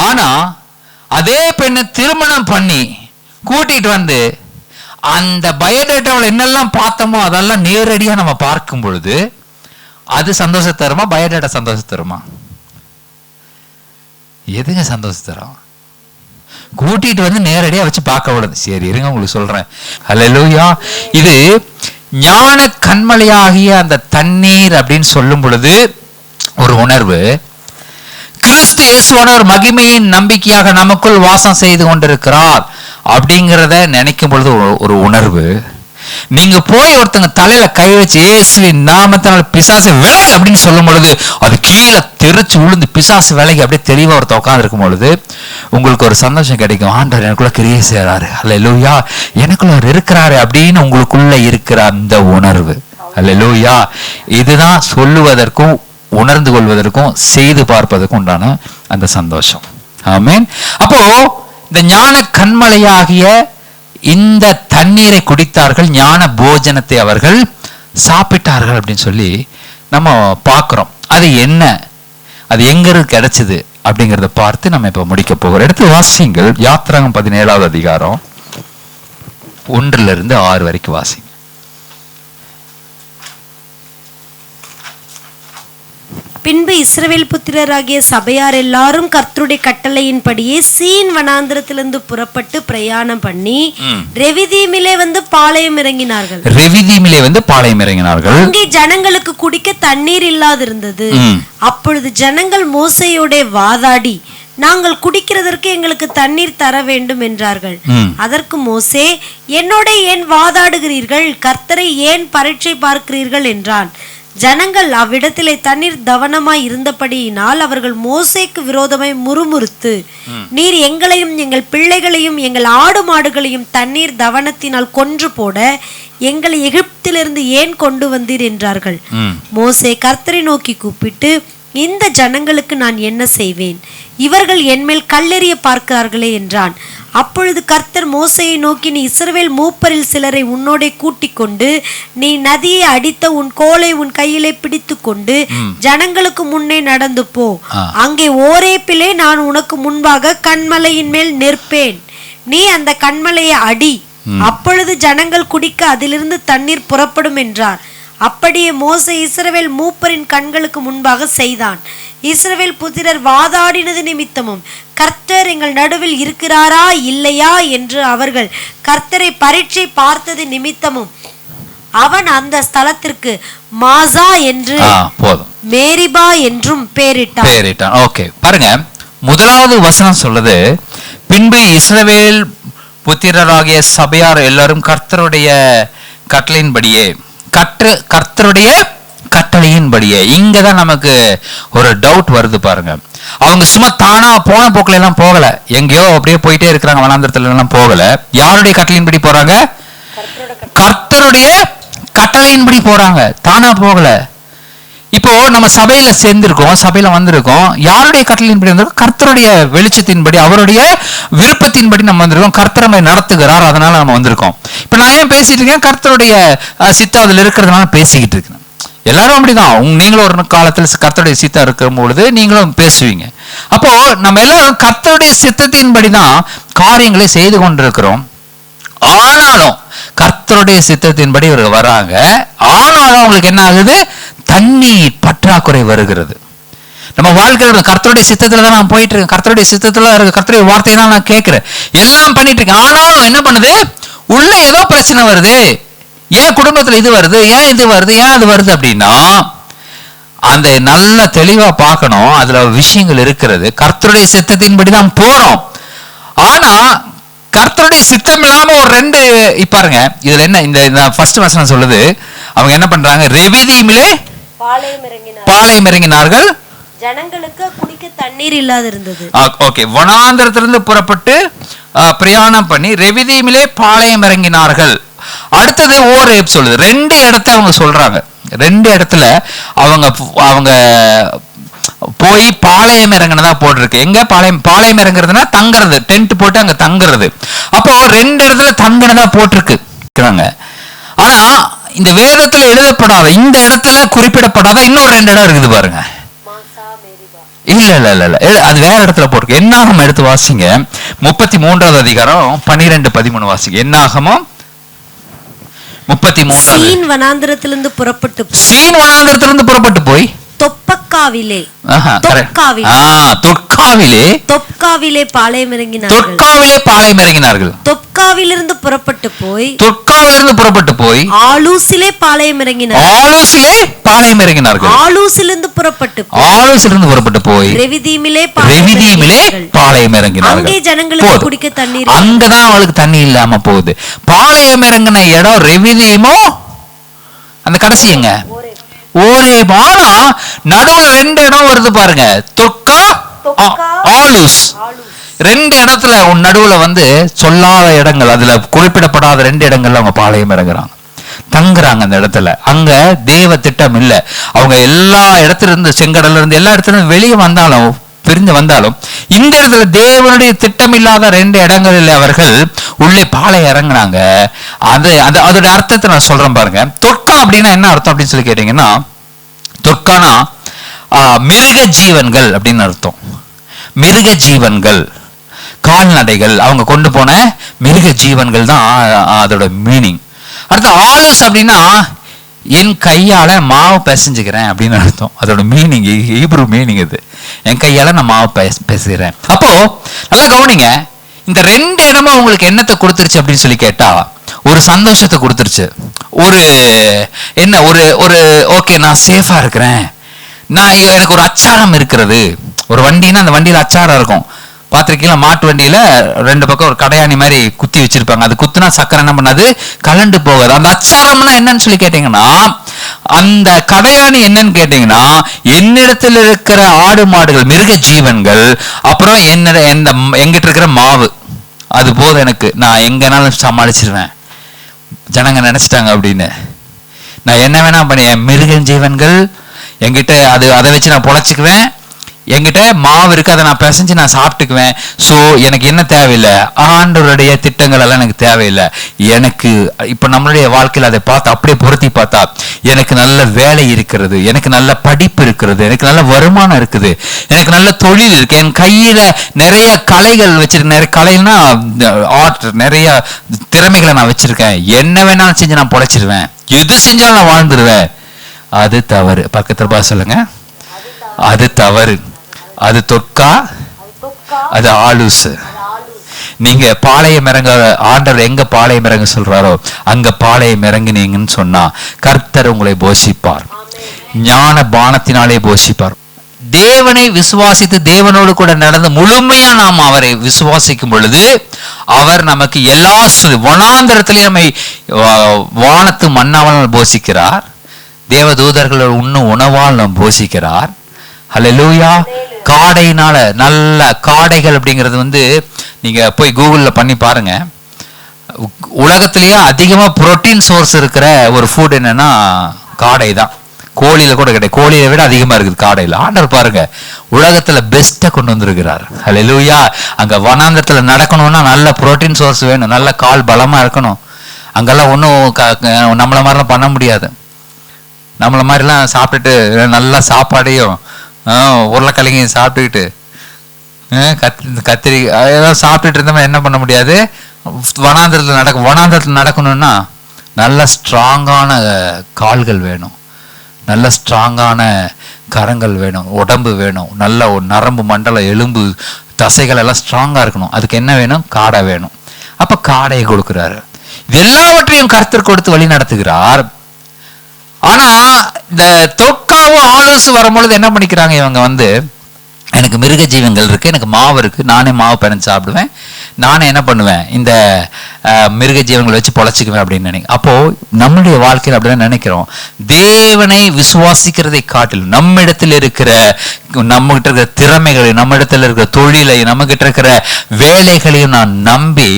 ஆனா அதே பெண்ணை திருமணம் பண்ணி கூட்டிட்டு வந்து அந்த பயோடேட்டாவில் என்னெல்லாம் பார்த்தோமோ அதெல்லாம் நேரடியா நம்ம பார்க்கும் பொழுது அது சந்தோஷம் தருமா? பயோடேட்டா சந்தோஷம் தருமா? எதுங்க சந்தோஷம் தரும்? கூட்டிட்டு வந்து நேரடியா வச்சு பார்க்க விடுது. சரி இருங்க உங்களுக்கு சொல்றேன். ஹல்லேலூயா. இது ஞான கண்மலையாகிய அந்த தண்ணீர் அப்படின்னு சொல்லும் பொழுது ஒரு உணர்வு, கிறிஸ்து இயேசுவானவர் மகிமையின் நம்பிக்கையாக நமக்குள் வாசம் செய்து கொண்டிருக்கிறார் அப்படிங்கிறத நினைக்கும் பொழுது ஒரு உணர்வு. நீங்க போய் ஒருத்தங்க தலையில கை வச்சு இயேசுவின் நாமத்தினால் பிசாசு விலகு அப்படின்னு சொல்லும் பொழுது அது கீழே தெரிச்சு விழுந்து பிசாசு விலகி அப்படியே தெளிவா ஒருத்த உட்கார்ந்து இருக்கும் பொழுது உங்களுக்கு ஒரு சந்தோஷம் கிடைக்கும். ஆண்டவர் எனக்குள்ள கிரியை செய்றாரு, அல்லேலூயா, எனக்குள்ள அவர் இருக்கிறாரு அப்படின்னு உங்களுக்குள்ள இருக்கிற அந்த உணர்வு. அல்லேலூயா. இதுதான் சொல்லுவதற்கும் உணர்ந்து கொள்வதற்கும் செய்து பார்ப்பதற்கும் உண்டான அந்த சந்தோஷம். ஆமென். அப்போ இந்த ஞான கண்மலையாகிய இந்த தண்ணீரை குடித்தார்கள், ஞான போஜனத்தை அவர்கள் சாப்பிட்டார்கள் அப்படின்னு சொல்லி நம்ம பார்க்கிறோம். அது என்ன, அது எங்க கிடைச்சது அப்படிங்கறத பார்த்து நம்ம இப்ப முடிக்க போகிறோம். எடுத்து வாசிங்கள். யாத்திராகம் 17வது அதிகாரம் 1-6 வரைக்கும் வாசிங்க. பின்பு இஸ்ரவேல் புத்திரராகிய சபையார் எல்லாரும் கர்த்தருடைய கட்டளையின்படியே சீன் வனாந்திரத்திலிருந்து புறப்பட்டு பிரயாணம் பண்ணி ரெவிதீமிலே வந்து பாளையம் இறங்கினார்கள். அங்கே ஜனங்களுக்கு குடிக்க தண்ணீர் இல்லாதிருந்தது. அப்பொழுது ஜனங்கள் மோசேயோட வாதாடி, நாங்கள் குடிக்கிறதற்கு எங்களுக்கு தண்ணீர் தர வேண்டும் என்றார்கள். அதற்கு மோசே, என்னோட ஏன் வாதாடுகிறீர்கள்? கர்த்தரை ஏன் பரீட்சை பார்க்கிறீர்கள் என்றான். ஜனங்கள் அவ்விடத்திலே தண்ணீர் தவனமாய் இருந்தபடியினால் அவர்கள் மோசேக்கு விரோதமாய் முறுமுறுத்து, நீர் எங்களையும் எங்கள் பிள்ளைகளையும் எங்கள் ஆடு மாடுகளையும் தண்ணீர் தவனத்தினால் கொன்று போட எங்களை எகிப்திலிருந்து ஏன் கொண்டு வந்தீர் என்றார்கள். மோசே கர்த்தரை நோக்கி கூப்பிட்டு, இந்த ஜனங்களுக்கு நான் என்ன செய்வேன்? இவர்கள் என்மேல் கல்லெறிய பார்க்கிறார்களே என்றான். அப்பொழுது கர்த்தர் மோசேயை நோக்கி, நீ இஸ்ரவேல் மூப்பரில் சிலரை உன்னோட கூட்டிக் கொண்டு நீ நதியை அடித்த உன் கோலை உன் கையிலே பிடித்து கொண்டு ஜனங்களுக்கு முன்னே நடந்து போ. அங்கே ஓரேப்பிலே நான் உனக்கு முன்பாக கண்மலையின் மேல் நிற்பேன். நீ அந்த கண்மலையை அடி, அப்பொழுது ஜனங்கள் குடிக்க அதிலிருந்து தண்ணீர் புறப்படும் என்றார். அப்படியே மோசே இஸ்ரவேல் மூப்பரின் கண்களுக்கு முன்பாக செய்தான். இஸ்ரவேல் புத்திரர் வாதாடினது நிமித்தமும் கர்த்தர் எங்கள் நடுவில் இருக்கிறாரா இல்லையா என்று அவர்கள் கர்த்தரை பரீட்சை பார்த்தது நிமித்தமும் அவன் அந்த ஸ்தலத்திற்கு மாசா என்று மேரிபா என்றும் பெயரிட்டான். ஓகே, பாருங்க, முதலாவது வசனம் சொல்லுது, பின்பு இஸ்ரவேல் புத்திரராகிய சபையார் எல்லாரும் கர்த்தருடைய கட்டளையின்படியே, கர்த்தருடைய கட்டளையின்படியே. இங்கதான் நமக்கு ஒரு டவுட் வருது பாருங்க. அவங்க சும்மா தானா போன போக்குல எல்லாம் போகல, எங்கேயோ அப்படியே போயிட்டே இருக்கிறாங்க, வனாந்திரத்துல எல்லாம் போகல. யாருடைய கட்டளையின்படி போறாங்க? கர்த்தருடைய கட்டளையின்படி போறாங்க, தானா போகல. இப்போ நம்ம சபையில சேர்ந்திருக்கோம், சபையில வந்திருக்கோம், யாருடைய கட்டளையின்படி வந்திருக்கோம்? கர்த்தருடைய வெளிச்சத்தின்படி, அவருடைய விருப்பத்தின்படி நம்ம வந்திருக்கோம். கர்த்தர் நம்மை நடத்துகிறார், அதனால நம்ம வந்திருக்கோம். இப்ப நான் ஏன் பேசிட்டு இருக்கேன்? கர்த்தருடைய சித்தம் அதுல இருக்கிறதுனால பேசிக்கிட்டு இருக்கேன். எல்லாரும் அப்படிதான். நீங்களும் ஒரு காலத்துல கர்த்தருடைய சித்தம் இருக்கும் பொழுது நீங்களும் பேசுவீங்க. அப்போ நம்ம எல்லாரும் கர்த்தருடைய சித்தத்தின்படிதான் காரியங்களை செய்து கொண்டிருக்கிறோம். ஆனாலும் கர்த்தருடைய சித்தத்தின்படி இவர்கள் வராங்க. ஆனாலும் அவங்களுக்கு என்ன ஆகுது? தண்ணீர் பற்றாக்குறை வருகிறது. நம்ம வாழ்க்கையில கர்த்தருடைய சித்தத்துல தான் நான் போயிட்டு இருக்கேன், கர்த்தருடைய சித்தத்துல இருக்கு, கர்த்தருடைய வார்த்தையை தான் நான் கேட்கிறேன், எல்லாம் பண்ணிட்டு இருக்கேன். ஆனாலும் என்ன பண்ணுது? உள்ள ஏதோ பிரச்சனை வருது. ஏன் குடும்பத்துல இது வருது, ஏன் இது வருது, ஏன் அது வருது அப்படின்னா, அந்த நல்ல தெளிவா பார்க்கணும். அதுல விஷயங்கள் இருக்கிறது. கர்த்தருடைய சித்தத்தின்படி தான் போறோம். ஆனா கர்த்தருடைய சித்தம் இல்லாம ஒரு ரெண்டு பாருங்க. இதுல என்ன, இந்த ஃபர்ஸ்ட் வசனம் சொல்லுது, அவங்க என்ன பண்றாங்க? ரெவிதீமிலே பாளையம் இறங்கினார்கள், ஜனங்களுக்கு குடிக்க தண்ணீர் இல்லாதிருந்தது. ஓகே, வனாந்திரத்திலிருந்து புறப்பட்டு பிரயாணம் பண்ணி ரெவிதீமிலே பாளையம் இறங்கினார்கள். அடுத்தது ஓரேப் சொல்லுது. ரெண்டு இடத்த அவங்க சொல்றாங்க. ரெண்டு இடத்துல அவங்க போய் பாளையம் இறங்கினதா போட்டிருக்கு. எங்க பாளையம் இறங்குறதுன்னா தங்குறது, டென்ட் போட்டு அங்க தங்குறது. அப்போ ரெண்டு இடத்துல தங்குனதா போட்டிருக்கு. ஆனா இந்த வேதத்துல எழுதப்படாத, இந்த இடத்துல குறிப்பிடப்படாத இன்னொரு ரெண்டு இடம் இருக்குது பாருங்க. இல்ல இல்ல இல்ல இல்ல, அது வேற இடத்துல போட்டிருக்கு. என்னாகமம் எடுத்து வாசிங்க, 33வது அதிகாரம் 12-13 வாசிங்க. என்னாகமம் 33. சீன் வனாந்திரத்திலிருந்து புறப்பட்டு போய் தொப்காவிலே பாளையம் இறங்கினார்கள். தொப்காவிலிருந்து புறப்பட்டு போய் ஆலூசிலே பாளையம் இறங்கினார்கள். ஆலூசிலிருந்து புறப்பட்டு போய் ரெவிதீமிலே பாளையம் இறங்கினார்கள். அங்கே ஜனங்களுக்கு குடிக்க தண்ணீர், அங்கதான் அவளுக்கு தண்ணி இல்லாம போகுது. பாளையம் இறங்கின இடம் ரெவிதீமோ, அந்த கடைசி எங்க? ஒரே. ஆனா நடுவுல ரெண்டு இடம் வருது பாருங்க, தொக்கா ஆலூஸ். ரெண்டு இடத்துல நடுவுல சொல்லாத இடங்கள், அதுல குறிப்பிடப்படாத ரெண்டு இடங்கள்ல அவங்க பாளையம் இறங்குறாங்க, தங்குறாங்க அந்த இடத்துல. அங்க தேவ திட்டம் இல்ல. அவங்க எல்லா இடத்துல இருந்து, செங்கடல்ல இருந்து எல்லா இடத்துல இருந்து வெளியே வந்தாலும் பிரிந்து வந்தாலும் இந்த இடத்துல தேவனுடைய திட்டம் இல்லாத 2 இடங்களில் அவர்கள் உள்ளே பாலை இறங்குனாங்க. அதோட அர்த்தத்தை நான் சொல்றேன் பாருங்க. தொற்கா அப்படின்னா என்ன அர்த்தம் அப்படின்னு சொல்லி கேட்டீங்கன்னா, தொற்கானா மிருக ஜீவன்கள் அப்படின்னு அர்த்தம். மிருக ஜீவன்கள், கால்நடைகள், அவங்க கொண்டு போன மிருக ஜீவன்கள் தான் அதோட மீனிங். அடுத்து ஆலூஸ் அப்படின்னா என் கையால மாவு பிசைஞ்சுக்கிறேன் அப்படின்னு அர்த்தம். அதோட மீனிங், ஹீப்ரு மீனிங் இது. என் கையால நான் மாவு பிசைகிறேன். அப்போ நல்லா கவனிங்க, இந்த 2 இடமும் உங்களுக்கு என்னத்தை கொடுத்துருச்சு அப்படின்னு சொல்லி கேட்டா, ஒரு சந்தோஷத்தை கொடுத்துருச்சு. ஒரு என்ன ஒரு ஓகே, நான் சேஃபா இருக்கிறேன், நான் எனக்கு ஒரு அச்சாரம் இருக்கிறது. ஒரு வண்டின்னா அந்த வண்டியில அச்சாரம் இருக்கும். பார்த்துருக்கீங்களா? மாட்டு வண்டியில 2 பக்கம் ஒரு கடையாணி மாதிரி குத்தி வச்சிருப்பாங்க. அது குத்துனா சக்கரை என்ன பண்ணாது, கலண்டு போகாது. அந்த அச்சாரம்னா என்னன்னு சொல்லி கேட்டீங்கன்னா, அந்த கடையாணி என்னன்னு கேட்டீங்கன்னா, என்னிடத்தில் இருக்கிற ஆடு மாடுகள், மிருக ஜீவன்கள், அப்புறம் எங்கிட்ட இருக்கிற மாவு, அது போதும் எனக்கு. நான் எங்கனாலும் சமாளிச்சிருவேன். ஜனங்க நினைச்சிட்டாங்க அப்படின்னு, நான் என்ன வேணா பண்ணி, மிருக ஜீவன்கள் என்கிட்ட, அதை வச்சு நான் பொழைச்சிக்குவேன். என்கிட்ட மாவு இருக்கு, அதை நான் பிசைஞ்சு நான் சாப்பிட்டுக்குவேன். ஸோ எனக்கு என்ன தேவையில்லை, ஆண்டவருடைய திட்டங்கள் எல்லாம் எனக்கு தேவையில்லை. எனக்கு இப்போ நம்மளுடைய வாழ்க்கையில் அதை பார்த்து அப்படியே பொருத்தி பார்த்தா, எனக்கு நல்ல வேலை இருக்கிறது, எனக்கு நல்ல படிப்பு இருக்கிறது, எனக்கு நல்ல வருமானம் இருக்குது, எனக்கு நல்ல தொழில் இருக்கு, என் கையில நிறைய கலைகள் வச்சிருக்கேன். நிறைய கலைன்னா ஆர்ட், நிறைய திறமைகளை நான் வச்சிருக்கேன். என்ன வேணாலும் செஞ்சு நான் பொழைச்சிருவேன், எது செஞ்சாலும் நான் வாழ்ந்துருவேன். அது தவறு. பக்கத்துல பா சொல்லுங்க, அது தவறு. அது தொற்கா, அது ஆலூஸ். நீங்க பாளையம் இறங்க, ஆண்டவர் எங்க பாளையம் இறங்க சொல்றாரோ அங்க பாளையம் இறங்கினீங்கன்னு சொன்னா கர்த்தர் உங்களை போஷிப்பார், ஞான பானத்தினாலே போஷிப்பார். தேவனை விசுவாசித்து தேவனோடு கூட நடந்து முழுமையா நாம் அவரை விசுவாசிக்கும் பொழுது அவர் நமக்கு எல்லா வனாந்தரத்திலையும் நம்மை வானத்து மன்னாவால் போஷிக்கிறார், தேவதூதர்கள் உண்ணும் உணவால் நாம் போஷிக்கிறார். ஹல்லேலூயா. காடையினால, நல்ல காடைகள் அப்படிங்கிறது நீங்க போய் கூகுள்ல பண்ணி பாருங்க. உலகத்திலேயே அதிகமா புரோட்டீன் சோர்ஸ் இருக்கிற ஒரு ஃபுட் என்னன்னா காடை தான். கோழியில கூட கிடையாது, கோழியை விட அதிகமா இருக்குது காடையில. ஆண்டவர் பாருங்க, உலகத்துல பெஸ்ட்டை கொண்டு வந்திருக்கிறார். ஹல்லேலூயா. அங்க வனாந்தரத்துல நடக்கணும்னா நல்ல புரோட்டீன் சோர்ஸ் வேணும், நல்ல கால் பலமா இருக்கணும். அங்கெல்லாம் ஒன்றும் நம்மள மாதிரிலாம் பண்ண முடியாது. நம்மள மாதிரிலாம் சாப்பிட்டுட்டு நல்ல சாப்பாடையும் உருளைக்கிழங்கையும் சாப்பிட்டுக்கிட்டு கத்திரி ஏதாவது சாப்பிட்டுட்டு இருந்தோம்னா என்ன பண்ண முடியாது. வனாந்தரத்தில் நடக்கணும்னா நல்ல ஸ்ட்ராங்கான கால்கள் வேணும், நல்ல ஸ்ட்ராங்கான கரங்கள் வேணும், உடம்பு வேணும், நல்ல ஒரு நரம்பு மண்டலம், எலும்பு தசைகள் எல்லாம் ஸ்ட்ராங்கா இருக்கணும். அதுக்கு என்ன வேணும்? காடை வேணும். அப்ப காடையை கொடுக்கிறாரு. இது எல்லாவற்றையும் கர்த்தர் கொடுத்து வழி நடத்துகிறார். ஆனா இந்த தொக்காவும் ஆலோசு வரும்பொழுது என்ன பண்ணிக்கிறாங்க இவங்க, எனக்கு மிருக ஜீவங்கள் இருக்கு, எனக்கு மாவு இருக்கு, நானே மாவு பிணைஞ்சு சாப்பிடுவேன், நானே என்ன பண்ணுவேன், இந்த மிருக ஜீவங்களை வச்சு பொழைச்சிக்குவேன் அப்படின்னு நினைக்கிறேன். அப்போ நம்மளுடைய வாழ்க்கையில் அப்படிதான் நினைக்கிறோம். தேவனை விசுவாசிக்கிறதை காட்டிலும் நம்மிடத்தில் இருக்கிற, நம்ம கிட்ட இருக்கிற திறமைகளை, நம்ம இடத்துல இருக்கிற தொழிலை, நம்ம கிட்ட இருக்கிற வேலைகளையும் நான் நம்பி,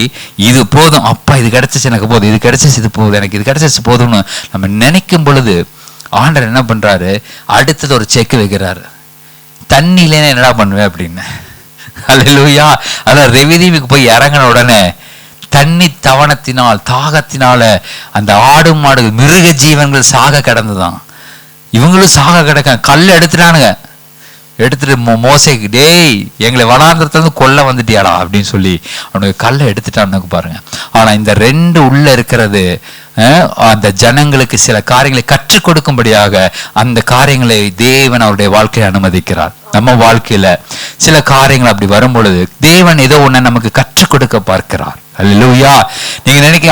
இது போதும் அப்பா, இது கிடைச்சிச்சு எனக்கு போதும், இது கிடைச்சிச்சு இது போதும், எனக்கு இது கிடைச்சிச்சு போதும்னு நம்ம நினைக்கும் பொழுது ஆண்டவர் என்ன பண்றாரு, அடுத்தது ஒரு செக் வைக்கிறாரு. தண்ணியிலே என்னடா பண்ணுவேன் அப்படின்னு. அல்லேலூயா. அதான் ரெவிதீவுக்கு போய் இறங்கின உடனே தண்ணி தவணத்தினால், தாகத்தினால அந்த ஆடு மாடுகள், மிருக ஜீவன்கள் சாக கிடந்துதான். இவங்களும் சாக கிடக்க கல் எடுத்துட்டானுங்க. எடுத்துட்டு மோசேக்கு, டேய் எங்களை வனாந்தரத்துல கொல்ல வந்துட்டியாடா அப்படின்னு சொல்லி அவனுக்கு கல்லை எடுத்துட்டான்னு பாருங்க. ஆனா இந்த 2 உள்ள இருக்கிறது அந்த ஜனங்களுக்கு சில காரியங்களை கற்றுக் கொடுக்கும்படியாக அந்த காரியங்களை தேவன் அவருடைய வாழ்க்கையை அனுமதிக்கிறார். நம்ம வாழ்க்கையில சில காரியங்கள் அப்படி வரும்பொழுது தேவன் ஏதோ ஒண்ணு நமக்கு கற்றுக் கொடுக்க பார்க்கிறார். அல்லேலூயா. நீங்க நினைக்க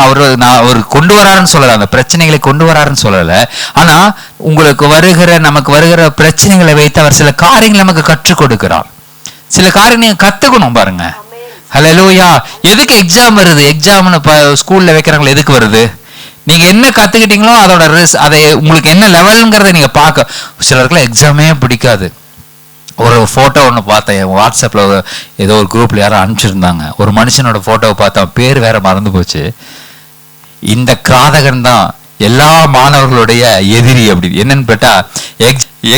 அவர் கொண்டு வராருன்னு சொல்லல, அந்த பிரச்சனைகளை கொண்டு வராருன்னு சொல்லல. ஆனா உங்களுக்கு நமக்கு வருகிற பிரச்சனைகளை வைத்து அவர் சில காரியங்களை நமக்கு கற்றுக் கொடுக்கிறார். சில காரியம் நீங்க கத்துக்கணும் பாருங்க. அல்லேலூயா. எதுக்கு எக்ஸாம் வருது? எக்ஸாம்னு ஸ்கூல்ல வைக்கிறாங்களா, எதுக்கு வருது? நீங்க என்ன கத்துக்கிட்டீங்களோ அதோட அதை உங்களுக்கு என்ன லெவலுங்கிறத நீங்க பார்க்க. சிலருக்குலாம் எக்ஸாமே பிடிக்காது. ஒரு போட்டோ ஒன்று பார்த்தேன் வாட்ஸ்அப்ல, ஏதோ ஒரு குரூப்ல யாரும் அனுப்பிச்சிருந்தாங்க. ஒரு மனுஷனோட போட்டோவை பார்த்தா, பேர் வேற மறந்து போச்சு. இந்த கிராதகன் தான் எல்லா மாணவர்களுடைய எதிரி அப்படி. என்னன்னு கேட்டா,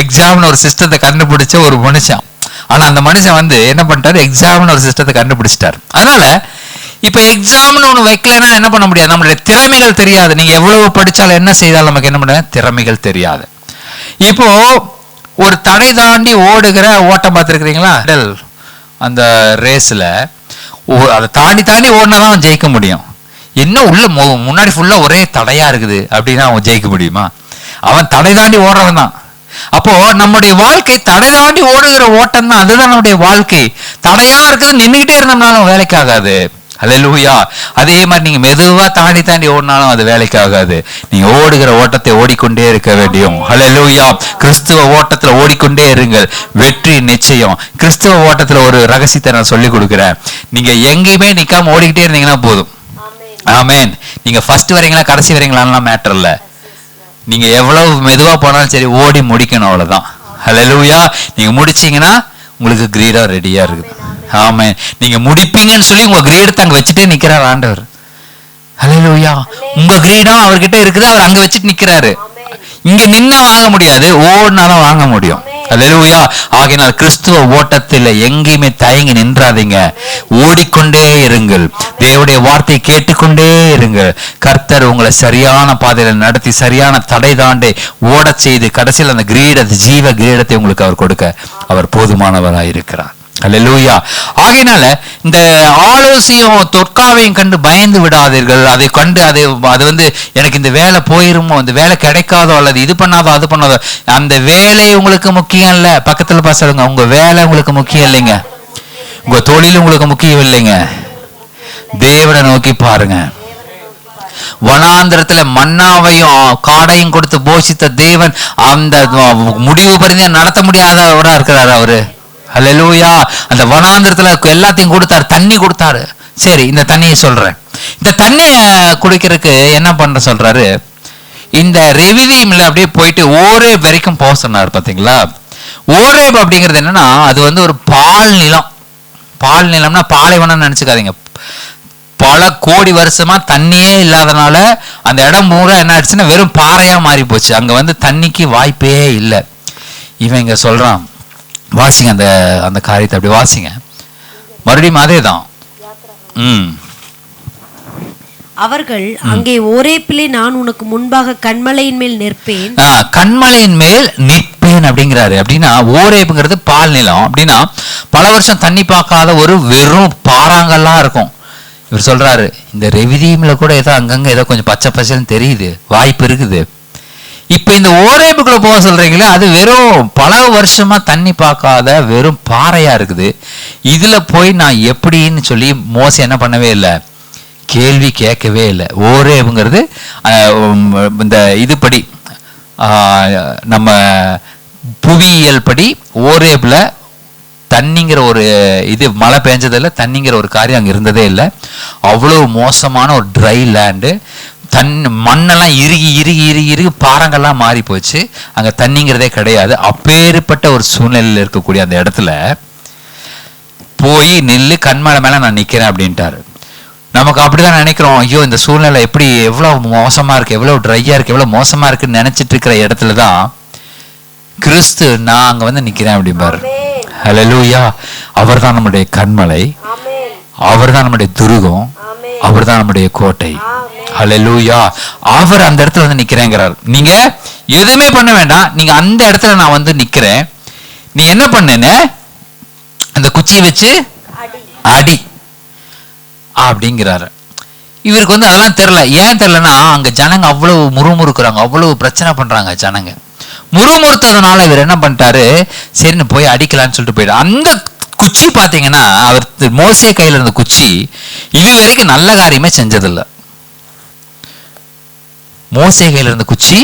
எக்ஸாம்னு ஒரு சிஸ்டத்தை கண்டுபிடிச்ச ஒரு மனுஷன். ஆனா அந்த மனுஷன் வந்து என்ன பண்ணிட்டாரு, எக்ஸாம்னு ஒரு சிஸ்டத்தை கண்டுபிடிச்சிட்டாரு. அதனால இப்ப எக்ஸாம்னு ஒண்ணு வைக்கலன்னா என்ன பண்ண முடியாது, நம்மளுடைய திறமைகள் தெரியாது. நீங்க எவ்வளவு படிச்சாலும் என்ன செய்தாலும் நமக்கு என்ன பண்ண திறமைகள் தெரியாது. இப்போ ஒரு தடை தாண்டி ஓடுகிற ஓட்டம் பார்த்துருக்கிறீங்களா, அந்த ரேஸ்ல அதை தாண்டி தாண்டி ஓடினாதான் அவன் ஜெயிக்க முடியும். என்ன உள்ள முன்னாடி ஃபுல்லா ஒரே தடையா இருக்குது அப்படின்னா அவன் ஜெயிக்க முடியுமா? அவன் தடை தாண்டி ஓடுறவன் தான். அப்போ நம்முடைய வாழ்க்கை தடை தாண்டி ஓடுகிற ஓட்டம் தான், அதுதான் நம்முடைய வாழ்க்கை. தடையா இருக்குது நின்றுகிட்டே இருந்தோம்னாலும் வேலைக்கு ஆகாது. ஹல்லேலூயா. அதே மாதிரி நீங்க மெதுவா தாண்டி தாண்டி ஓடினாலும் அது வேலைக்கு ஆகாது. நீங்க ஓடுகிற ஓட்டத்தை ஓடிக்கொண்டே இருக்க வேண்டும். ஹல்லேலூயா. கிறிஸ்துவ ஓட்டத்துல ஓடிக்கொண்டே இருங்கள், வெற்றி நிச்சயம். கிறிஸ்துவ ஓட்டத்துல ஒரு ரகசியத்தை நான் சொல்லி கொடுக்கிறேன். நீங்க எங்கேயுமே நிக்காம ஓடிக்கிட்டே இருந்தீங்கன்னா போதும். ஆமென். நீங்க ஃபர்ஸ்ட் வரீங்களா கடைசி வரீங்களான்லாம் மேட்டர் இல்ல. நீங்க எவ்வளவு மெதுவா போனாலும் சரி ஓடி முடிக்கணும், அவ்வளவுதான். ஹல்லேலூயா. நீங்க முடிச்சீங்கன்னா உங்களுக்கு கிரீடம் ரெடியா இருக்குது. ஆமென். நீங்க முடிப்பீங்கன்னு சொல்லி உங்க கிரீடத்தை அங்க வச்சுட்டே நிக்கிறார் ஆண்டவர். ஹல்லேலூயா. உங்க கிரீடம் அவர்கிட்ட இருக்குது, அவர் அங்க வச்சுட்டு நிக்கிறாரு. இங்க நின்னா வாங்க முடியாது, ஓடினாலும் வாங்க முடியும். ஹல்லேலூயா. ஆகையினால் கிறிஸ்துவ ஓட்டத்தில் எங்கேயுமே தயங்கி நின்றாதீங்க, ஓடிக்கொண்டே இருங்கள். தேவனுடைய வார்த்தையை கேட்டுக்கொண்டே இருங்கள். கர்த்தர் உங்களை சரியான பாதையில நடத்தி சரியான தடை தாண்டே ஓட செய்து கடைசியில் அந்த ஜீவ கிரீடத்தை உங்களுக்கு அவர் கொடுக்க அவர் போதுமானவராக இருக்கிறார். ஹல்லேலூயா. ஆகையினால இந்த ஆலோசனையும் தொற்காவையும் கண்டு பயந்து விடாதீர்கள். அதை கண்டு அது வந்து எனக்கு இந்த வேலை போயிருமோ, இந்த வேலை கிடைக்காதோ, அல்லது இது பண்ணாதோ அது பண்ணாதோ, அந்த வேலை உங்களுக்கு முக்கியம் இல்ல. பக்கத்துல பாருங்க, உங்க வேலை உங்களுக்கு முக்கியம் இல்லைங்க, உங்க தொழில் உங்களுக்கு முக்கியம் இல்லைங்க. தேவனை நோக்கி பாருங்க. வனாந்திரத்துல மன்னாவையும் காடையும் கொடுத்து போஷித்த தேவன் அந்த முடிவு பரிந்து நடத்த முடியாதவரா இருக்கிறாரு அவரு. ஹல்லேலூயா. அந்த வனாந்திரத்துல எல்லாத்தையும் கொடுத்தாரு, தண்ணி கொடுத்தாரு. சரி, இந்த தண்ணியை சொல்றேன். இந்த தண்ணிய குடிக்கிறதுக்கு என்ன பண்ற சொல்றாரு, இந்த ரெவிதீம்ல அப்படியே போயிட்டு ஓரேப் வரைக்கும் போக சொன்னார். பாத்தீங்களா, ஓரேப் அப்படிங்கிறது என்னன்னா, அது வந்து ஒரு பால் நிலம். பால் நிலம்னா பாலைவனம் நினைச்சுக்காதீங்க. பல கோடி வருஷமா தண்ணியே இல்லாதனால அந்த இடம் பூரா என்ன ஆயிடுச்சுன்னா வெறும் பாறையா மாறி போச்சு. அங்க வந்து தண்ணிக்கு வாய்ப்பே இல்லை. இவன் இங்க சொல்றான், வாசிங்க அந்த அந்த காரியத்தை அப்படி வாசிங்க. மறுபடியும் அதே தான். அவர்கள் அங்கே ஓரேப்பிலே நான் உனக்கு முன்பாக கன்மலையின் மேல் நிற்பேன். கன்மலையின் மேல் நிற்பேன் அப்படிங்கிறாரு. அப்படின்னா ஓரேப்புங்கிறது பால் நிலம். அப்படின்னா பல வருஷம் தண்ணி பார்க்காத ஒரு வெறும் பாறாங்கல்லாம் இருக்கும். இவர் சொல்றாரு, இந்த ரெவிதீம்ல கூட ஏதோ அங்கங்க ஏதோ கொஞ்சம் பச்சை பச்சைன்னு தெரியுது, வாய்ப்பு இருக்குது. இப்ப இந்த ஓரேப்புக்குள்ள போக சொல்றீங்களே, அது வெறும் பல வருஷமா தண்ணி பார்க்காத வெறும் பாறையா இருக்குது. இதுல போய் நான் எப்படின்னு சொல்லி மோசே என்ன பண்ணவே இல்லை, கேள்வி கேட்கவே இல்லை. ஓரேப்புங்கிறது இந்த இதுபடி நம்ம புவியியல் படி ஓரேப்ல தண்ணிங்கிற ஒரு இது மழை பெஞ்சதில்லை, தண்ணிங்கிற ஒரு காரியம் அங்கே இருந்ததே இல்லை. அவ்வளோ மோசமான ஒரு ட்ரை லேண்டு. மண்ணெல்லாம் இறுகி இறுகி இறுகி இறுகி பாறங்கள்லாம் மாறி போச்சு. அங்கே தண்ணிங்கிறதே கிடையாது. அப்பேற்பட்ட ஒரு சூழ்நிலையில் இருக்கக்கூடிய அந்த இடத்துல போய் நில்லு, கண்மலை மேலே நான் நிற்கிறேன் அப்படின்ட்டாரு. நமக்கு அப்படிதான் நினைக்கிறோம், ஐயோ இந்த சூழ்நிலை எப்படி எவ்வளோ மோசமாக இருக்குது, எவ்வளோ ட்ரையாக இருக்குது, எவ்வளோ மோசமாக இருக்குன்னு நினச்சிட்டு இருக்கிற இடத்துல தான் கிறிஸ்து நான் அங்கே வந்து நிற்கிறேன் அப்படிம்பாரு. ஹல்லேலூயா. அவர் தான் நம்முடைய கண்மலை, அவர் தான் நம்முடைய துருகம், அவர் தான் நம்முடைய கோட்டை. ஹல்லேலூயா. அவர் அந்த இடத்துல வந்து நிக்கிறேங்கிறார். நீங்க எதுவுமே பண்ண வேண்டாம், நீங்க அந்த இடத்துல நான் வந்து நிக்கிறேன், நீ என்ன பண்ணுன, அந்த குச்சியை வச்சு அடி அப்படிங்கிறாரு. இவருக்கு வந்து அதெல்லாம் தெரியல. ஏன் தெரியலன்னா, அங்க ஜனங்க அவ்வளவு முறுமுறுக்குறாங்க, அவ்வளவு பிரச்சனை பண்றாங்க ஜனங்க. முறுமுறுத்ததுனால இவர் என்ன பண்ணிட்டாரு, சரின்னு போய் அடிக்கலான்னு சொல்லிட்டு போயிட்டு, அந்த குச்சி பாத்தீங்கன்னா அவர் மோசே கையில இருந்த குச்சி இது வரைக்கும் நல்ல காரியமே செஞ்சதில்லை. மோசே கையில இருந்த குச்சி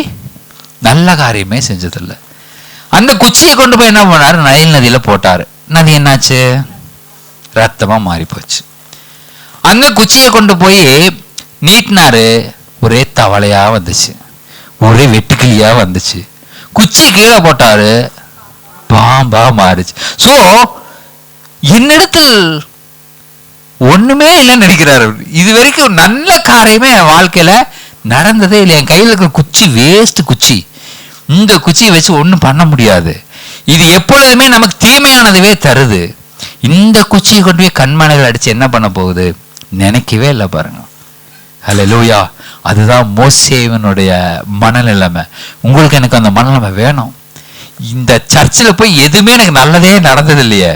நல்ல காரியமே செஞ்சதில்லை. அந்த குச்சியை கொண்டு போய் என்ன பண்ணாரு, நைல் நதியில போட்டாரு. நதி என்னாச்சு, ரத்தமா மாறி போச்சு. அந்த குச்சியை கொண்டு போய் நீட்டினாரு, ஒரே தவளையா வந்துச்சு, ஒரே வெட்டுக்கிளியா வந்துச்சு. குச்சி கீழே போட்டாரு, பாம்பா மாறிச்சு. சோ என்னிடத்தில் ஒண்ணுமே இல்லைன்னு நினைக்கிறாரு. இது வரைக்கும் நல்ல காரியமே என் வாழ்க்கையில நடந்ததே இல்லை. என் கையில் இருக்கிற குச்சி வேஸ்ட் குச்சி, இந்த குச்சியை வச்சு ஒன்றும் பண்ண முடியாது. இது எப்பொழுதுமே நமக்கு தீமையானதுவே தருது. இந்த குச்சியை கொண்டு போய் கண்மலைகள் அடிச்சு என்ன பண்ண போகுது நினைக்கவே இல்லை பாருங்க. ஹல்லேலூயா. அதுதான் மோசேவினுடைய மனநிலைமை. உங்களுக்கு எனக்கு அந்த மனநிலைமை வேணும். இந்த சர்ச்சில் போய் எதுவுமே எனக்கு நல்லதே நடந்தது இல்லையே,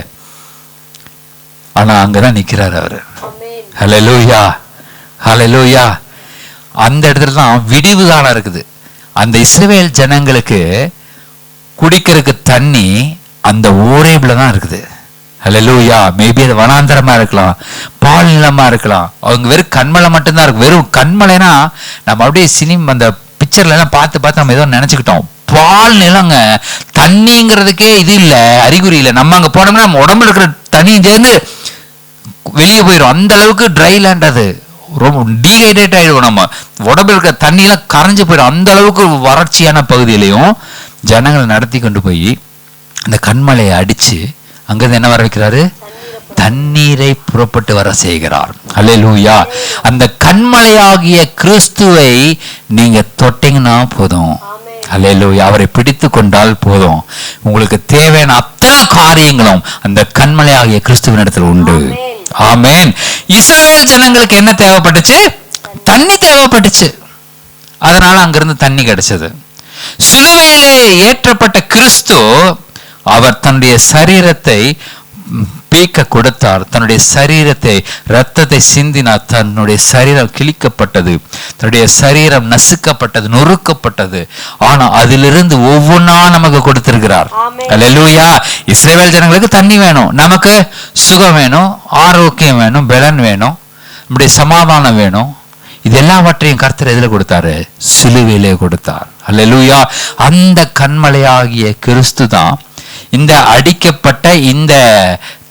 ஆனா அங்கதான் நிக்கிறாரு அவரு. ஹல்லேலூயா, ஹல்லேலூயா. அந்த இடத்துல தான் விடிவு காலம் இருக்குது. அந்த இஸ்ரவேல் ஜனங்களுக்கு குடிக்கிறதுக்கு தண்ணி அந்த ஓரேபில தான் இருக்குது. ஹல்லேலூயா. மேபி அது வனாந்தரமா இருக்கலாம், பால் நிலமா இருக்கலாம். அவங்க வெறும் கண்மலை மட்டும்தான் இருக்கு. வெறும் கண்மலைனா நம்ம அப்படியே அந்த பிக்சர்ல எல்லாம் பார்த்து பார்த்து நம்ம ஏதோ நினைச்சுக்கிட்டோம். பால் நிலங்க, தண்ணிங்கிறதுக்கே இது இல்லை, அறிகுறி இல்லை. நம்ம அங்க போனோம்னா நம்ம உடம்புல இருக்கிற தண்ணியும் சேர்ந்து வெளியே போயிடும். அந்த அளவுக்கு ட்ரை லேண்ட். அது ரொம்ப டீஹைட்ரேட் ஆயிடுவோம். நம்ம உடம்புல இருக்கிற தண்ணியெல்லாம் கரைஞ்சு போயிடும். அந்த அளவுக்கு வறட்சியான பகுதியிலையும் ஜனங்களை நடத்தி கொண்டு போய் அந்த கண்மலையை அடிச்சு அங்கிருந்து என்ன வர வைக்கிறாரு, தண்ணீரை புறப்பட்டு வர செய்கிறார். அல்லேலூயா. அந்த கண்மலையாகிய கிறிஸ்துவை நீங்க தொட்டீங்கன்னா போதும். அல்லேலூயா. அவரை பிடித்து கொண்டால் போதும். உங்களுக்கு தேவையான அத்தனை காரியங்களும் அந்த கண்மலையாகிய கிறிஸ்துவின் இடத்துல உண்டு. ஆமென். இஸ்ரவேல் ஜனங்களுக்கு என்ன தேவைப்பட்டுச்சு? தண்ணி தேவைப்பட்டுச்சு. அதனால அங்கிருந்து தண்ணி கிடைச்சது. சிலுவையிலே ஏற்றப்பட்ட கிறிஸ்து அவர் தன்னுடைய சரீரத்தை பீக்க கொடுத்தார். தன்னுடைய சரீரத்தை, ரத்தத்தை சிந்தினார். தன்னுடைய சரீரம் கிழிக்கப்பட்டது, தன்னுடைய சரீரம் நசுக்கப்பட்டது, நொறுக்கப்பட்டது. ஆனா அதிலிருந்து ஒவ்வொன்றா நமக்கு கொடுத்திருக்கிறார். அல்லேலூயா. இஸ்ரவேல் ஜனங்களுக்கு தண்ணி வேணும், நமக்கு சுகம் வேணும், ஆரோக்கியம் வேணும், பலன் வேணும், நம்முடைய சமாதானம் வேணும். இது எல்லாவற்றையும் கர்த்தர் எதில் கொடுத்தாரு? சிலுவையிலே கொடுத்தார். அல்லேலூயா. அந்த கண்மலையாகிய கிறிஸ்து தான் இந்த அடிக்கப்பட்ட இந்த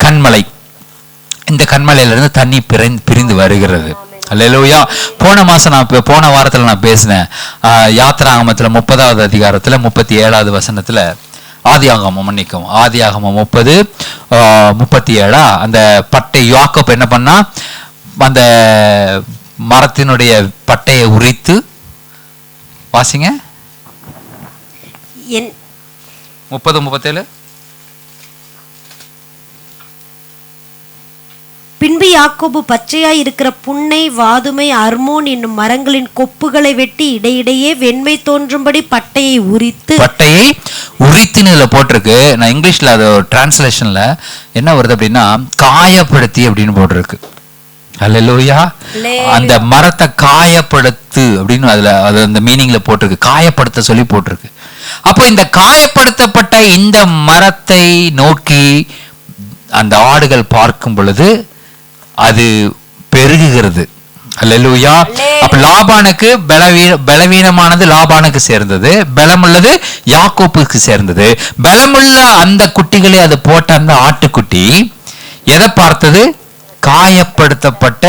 கண்மலை. இந்த கண்மலையிலிருந்து தண்ணி பிரிந்து வருகிறது. அல்லேலூயா. போன வாரத்தில் நான் பேசினேன். யாத்திராகமத்தில் 30வது அதிகாரத்தில் 37வது வசனத்தில் ஆதியாகமம் 30:37 அந்த பட்டை யாக்கோபு என்ன பண்ணா, அந்த மரத்தினுடைய பட்டையை உரித்து வாசிங்க. 30:37. பின்பு யாக்கோபு பச்சையாய் இருக்கிற புன்னை, வாதுமை, அர்மோன் என்னும் மரங்களின் கொப்புகளை வெட்டி இடையிடையே வெண்மை தோன்றும்படி பட்டையை உரித்துன்னு போட்டிருக்கு. நான் இங்கிலீஷ்ல அது டிரான்ஸ்லேஷன்ல என்ன வருது அப்படின்னா காயப்படுத்தி அப்படின்னு போட்டிருக்கு. அல்லேலூயா. அந்த மரத்தை காயப்படுத்து அப்படின்னு அதுல அது அந்த மீனிங்ல போட்டிருக்கு. காயப்படுத்த சொல்லி போட்டிருக்கு. அப்போ இந்த காயப்படுத்தப்பட்ட இந்த மரத்தை நோக்கி அந்த ஆடுகள் பார்க்கும் பொழுது அது பெருகுகிறது. அல்லேலூயா. அப்ப லாபானுக்கு பலவீனமானது லாபானுக்கு சேர்ந்தது, பலமுள்ளது யாக்கோப்புக்கு சேர்ந்தது. பலமுள்ள அந்த குட்டிகளை அது போட்ட அந்த ஆட்டுக்குட்டி எதை பார்த்தது? காயப்படுத்தப்பட்ட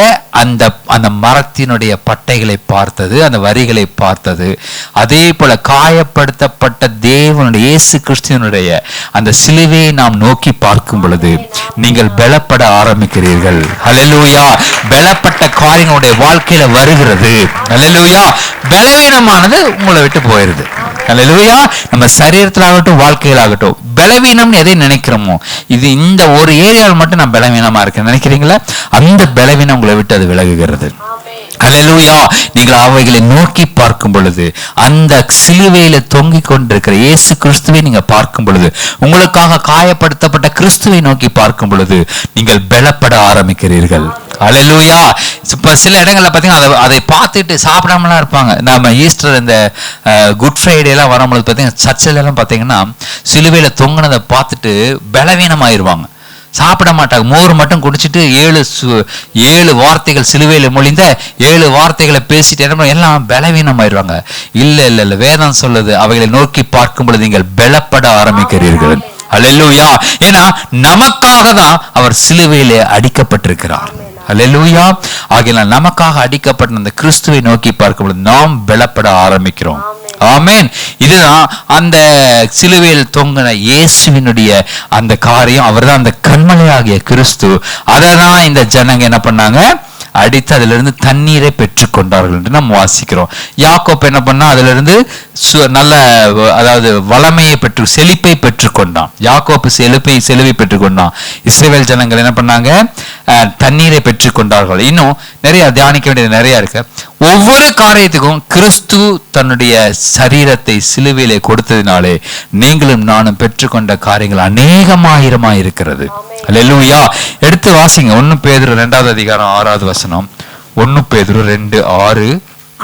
அந்த மரத்தினுடைய பட்டைகளை பார்த்தது, அந்த வரிகளை பார்த்தது. அதே போல காயப்படுத்தப்பட்ட தேவனுடைய இயேசு கிறிஸ்துவினுடைய அந்த சிலுவையை நாம் நோக்கி பார்க்கும் பொழுது நீங்கள் பலப்பட ஆரம்பிக்கிறீர்கள். அல்லேலூயா. பலப்பட்ட காரியங்களுடைய வாழ்க்கையில வருகிறது. அல்லேலூயா. பலவீனமானது உங்களை விட்டு போயிருது. அல்லேலூயா. நம்ம சரீரத்தில் ஆகட்டும், வாழ்க்கையில் ஆகட்டும், பலவீனம்னு எதை நினைக்கிறோமோ, இது இந்த ஒரு ஏரியாவில் மட்டும் நான் பலவீனமா இருக்கேன் நினைக்கிறீங்களா, அந்த பலவீனம் உங்களை விட்டு அது விலகுகிறது. அல்லேலூயா. நீங்கள் அவைகளை நோக்கி பார்க்கும் பொழுது, அந்த சிலுவையில தொங்கிக் கொண்டிருக்கிற இயேசு கிறிஸ்துவை நீங்க பார்க்கும் பொழுது, உங்களுக்காக காயப்படுத்தப்பட்ட கிறிஸ்துவை நோக்கி பார்க்கும் பொழுது நீங்கள் பலப்பட ஆரம்பிக்கிறீர்கள். அல்லேலூயா. இப்ப சில இடங்கள்ல பாத்தீங்கன்னா அதை பார்த்துட்டு சாப்பிடாமலாம் இருப்பாங்க. நம்ம ஈஸ்டர் இந்த குட் ஃப்ரைடே எல்லாம் வரும்பொழுது பாத்தீங்கன்னா சர்ச்சில் எல்லாம் பாத்தீங்கன்னா சிலுவையில தொங்கினதை பார்த்துட்டு பலவீனமாயிருவாங்க, சாப்பிட மாட்டாங்க. மோர் மட்டும் குடிச்சிட்டு 7 வார்த்தைகள் சிலுவையில மொழிந்த 7 வார்த்தைகளை பேசிட்டு என்ன எல்லாம் பலவீனமாயிருவாங்க. இல்ல வேதம் சொல்லுது, அவைகளை நோக்கி பார்க்கும் பொழுது நீங்கள் பலப்பட ஆரம்பிக்கிறீர்கள். அல்லேலூயா. ஏன்னா நமக்காக தான் அவர் சிலுவையிலே அடிக்கப்பட்டிருக்கிறார். அல்லேலூயா. ஆகையால் நமக்காக அடிக்கப்பட்ட அந்த கிறிஸ்துவை நோக்கி பார்க்கும் பொழுது நாம் பலப்பட ஆரம்பிக்கிறோம். ஆமென். இதுதான் அந்த சிலுவையில் தொங்கின இயேசுவினுடைய அந்த காரியம். அவர் தான் அந்த கண்மலையாகிய கிறிஸ்து. அதை தான் இந்த ஜனங்க என்ன பண்ணாங்க? அடித்து அதிலிருந்து தண்ணீரை பெற்றுக்கொண்டார்கள் என்று நாம் வாசிக்கிறோம். யாக்கோப்பு என்ன பண்ணா, அதிலிருந்து நல்ல, அதாவது வளமையை செழிப்பை பெற்றுக்கொண்டான். யாக்கோப்பு செழிப்பை பெற்றுக்கொண்டான். இஸ்ரவேல் ஜனங்கள் என்ன பண்ணாங்க, தண்ணீரை பெற்றுக்கொண்டார்கள். இன்னும் நிறைய தியானிக்க வேண்டியது நிறைய இருக்கு. ஒவ்வொரு காரியத்துக்கும் கிறிஸ்து தன்னுடைய சரீரத்தை சிலுவையிலே கொடுத்ததினாலே நீங்களும் நானும் பெற்றுக்கொண்ட காரியங்கள் அநேகமாயிரமாய் இருக்கிறது. அல்லேலூயா. எடுத்து வாசிங்க 1 பேதுரு 2வது அதிகாரம் 6வது வசனம். 1 பேதுரு 2:6.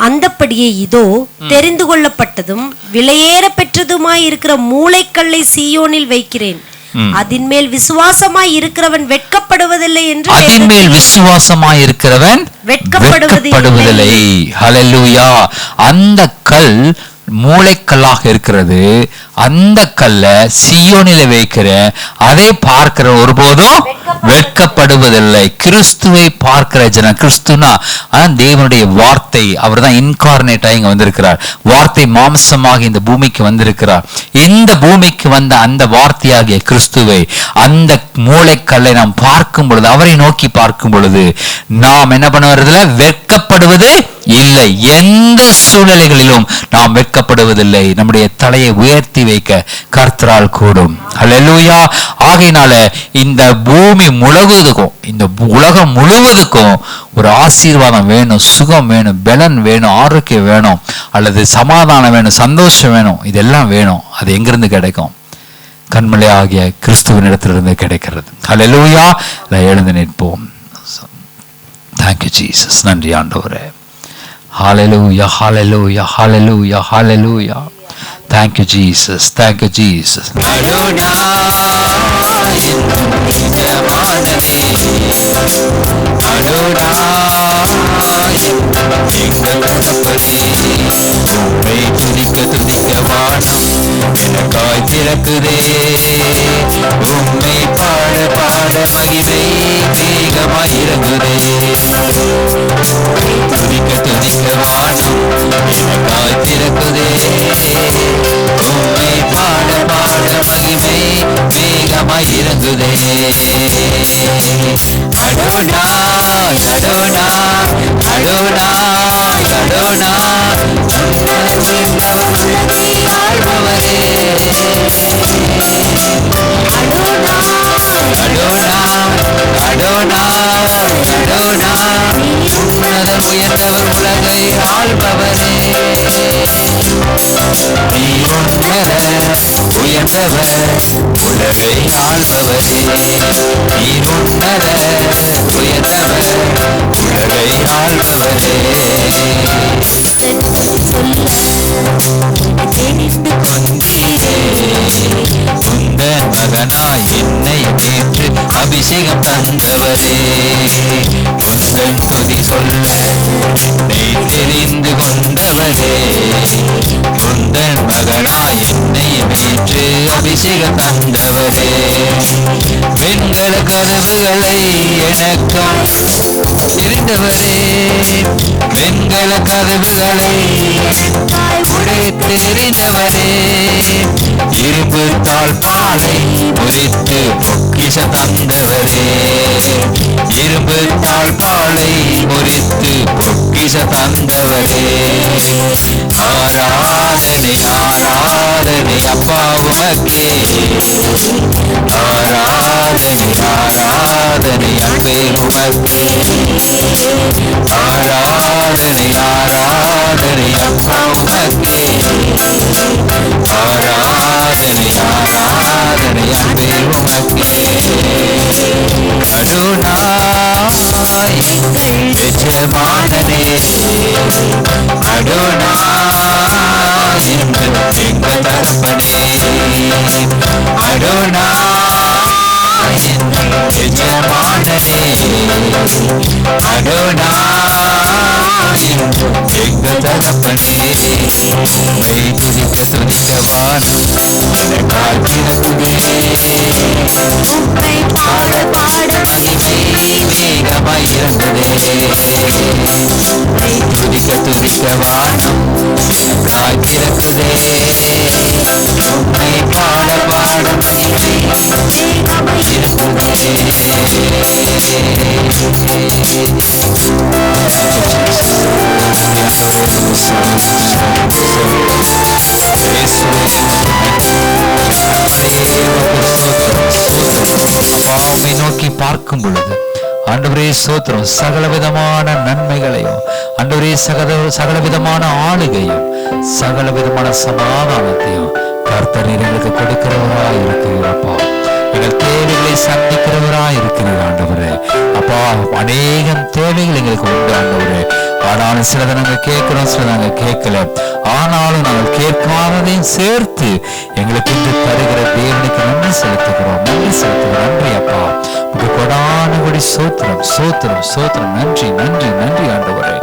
அந்தப்படியே இதோ தெரிந்து கொள்ளப்பட்டதும் விலையேற பெற்றதுமாய் இருக்கிற மூளைக்கல்லை சீயோனில் வைக்கிறேன், அதின் மேல் விசுவாசமாய் இருக்கிறவன் வெட்கப்படுவதில்லை என்று. அதின் மேல் விசுவாசமாய் இருக்கிறவன் வெட்கப்படுவதில்லை. ஹல்லேலூயா. அந்த கல் மூளைக்கல்லாக இருக்கிறது. அந்த கல்ல சீயோனில வைக்கிற, அதை பார்க்கிற ஒருபோதும் வெட்கப்படுவதில்லை. கிறிஸ்துவை பார்க்கிற ஜனம், கிறிஸ்துனா தேவனுடைய வார்த்தை, அவர் தான் இன்கார்னேட் ஆகி இங்க வந்திருக்கிறார். வார்த்தை மாம்சமாக இந்த பூமிக்கு வந்திருக்கிறார். இந்த பூமிக்கு வந்த அந்த வார்த்தையாகிய கிறிஸ்துவை, அந்த மூளைக்கல்லை நாம் பார்க்கும் பொழுது, அவரை நோக்கி பார்க்கும் பொழுது நாம் என்ன பண்ணுவதில்லை, வெட்கப்படுவது இல்லை. எந்த சூழ்நிலைகளிலும் நாம் வெட்கப்படுவதில்லை. நம்முடைய தலையை உயர்த்தி வைக்க கர்த்தரால் கூடும். ஹல்லேலூயா. ஆகையினால இந்த பூமி முழுவதுக்கும், இந்த உலகம் முழுவதுக்கும் ஒரு ஆசீர்வாதம் வேணும், சுகம் வேணும், பலன் வேணும், ஆரோக்கியம் வேணும், அல்லது சமாதானம் வேணும், சந்தோஷம் வேணும், இதெல்லாம் வேணும். அது எங்கிருந்து கிடைக்கும்? கண்மலை ஆகிய கிறிஸ்துவின் இடத்திலிருந்து கிடைக்கிறது. ஹல்லேலூயா. எழுந்து நிற்போம். Thank you Jesus. நன்றி ஆண்டவரே. Hallelujah, hallelujah, hallelujah, hallelujah. Thank you Jesus, thank you Jesus. எனக்காய் திறக்குதே உம்மை பாட பாட மகிமை வேகமாய் இறங்குதே. துதிக்க துதிக்க வானம் எனக்காய் திறக்குதே உம்மை பாட பாட மகிமை வேகமாய் இறங்குதே. அடோனாய் அடோனாய் அடோனாய் அடோனாய் ஆழ்பவரே. உன்னதம் உயர்ந்தவர் உலகை ஆள்பவரே. நீர் உன்னத உயர்ந்தவர் உலகை ஆள்பவரே. நீர் உன்னத உயர்ந்தவர் உலகை ஆள்பவரே. உந்தன் மகனாய் என்னை நேற்று அபிஷேகம் தந்தவரே. உந்தன் துதி சொல்ல என்னை தெரிந்து கொண்டவரே. உந்தன் மகனாய் என்னை நேற்று அபிஷேகம் தந்தவரே. வெண்கல கதவுகளை எனக்காய் தெரிந்தவரே. வெண்கல கதவுகளை உடைத்து எறிந்தவரே. இரும்பு தாழ்பாலை முறித்து பொக்கிஷ தந்தவரே. இரும்பு தாழ்பாலை முறித்து பொக்கிஷ தந்தவரே. ஆராதனை ஆராதனை அப்பா உமக்கே. ஆராதனை ஆராதனை அன்பே உமக்கே. ஆராதனை ஆராதனை அப்பா உமக்கே. ஆராதனை ஆராதனை அன்பே உமக்கே. அடோனாய் எஜமானனே. அடோனாய் எங்கள் தகப்பனே. அடோனாய் எஜமானனே. அடோனாய் எங்கள் தகப்பனே. மெய் துதிக்க துதிக்க வானம் எனக்காய் திறக்குதே. உம்மை பாட பாட மகிமை வேகமாய் இறங்குதே. மெய் துதிக்க துதிக்க வானம் எனக்காய் திறக்குதே. உம்மை பாட பாட மகிமை வேகமாய் இறங்குதே. அப்பாவை நோக்கி பார்க்கும் பொழுது ஆண்டவரே ஸ்தோத்திரம், சகல விதமான நன்மைகளையும் ஆண்டவரே சகல விதமான ஆளுகையும் சகல விதமான சமாதானத்தையும் கர்த்தர் எங்களுக்கு கொடுக்கிறவராய் இருக்கிறீரப்பா. எங்கள் தேவைகளை சந்திக்கிறவராய் இருக்கிறீர் ஆண்டவரே. அப்பா, அநேகம் தேவைகள் எங்களுக்கு உண்டு ஆண்டவரே. ஆனாலும் சிலதை நாங்கள் கேட்கிறோம், சிலதை நாங்கள் கேட்கல. ஆனாலும் நாங்கள் கேட்காததையும் சேர்த்து எங்களுக்கு இன்று தருகிற தேவனுக்கு நன்றி செலுத்துகிறோம். நன்றி அப்பா. உங்க கொடான கொடி சோத்திரம் சோத்திரம் சோத்திரம். நன்றி நன்றி நன்றி ஆண்டவரே.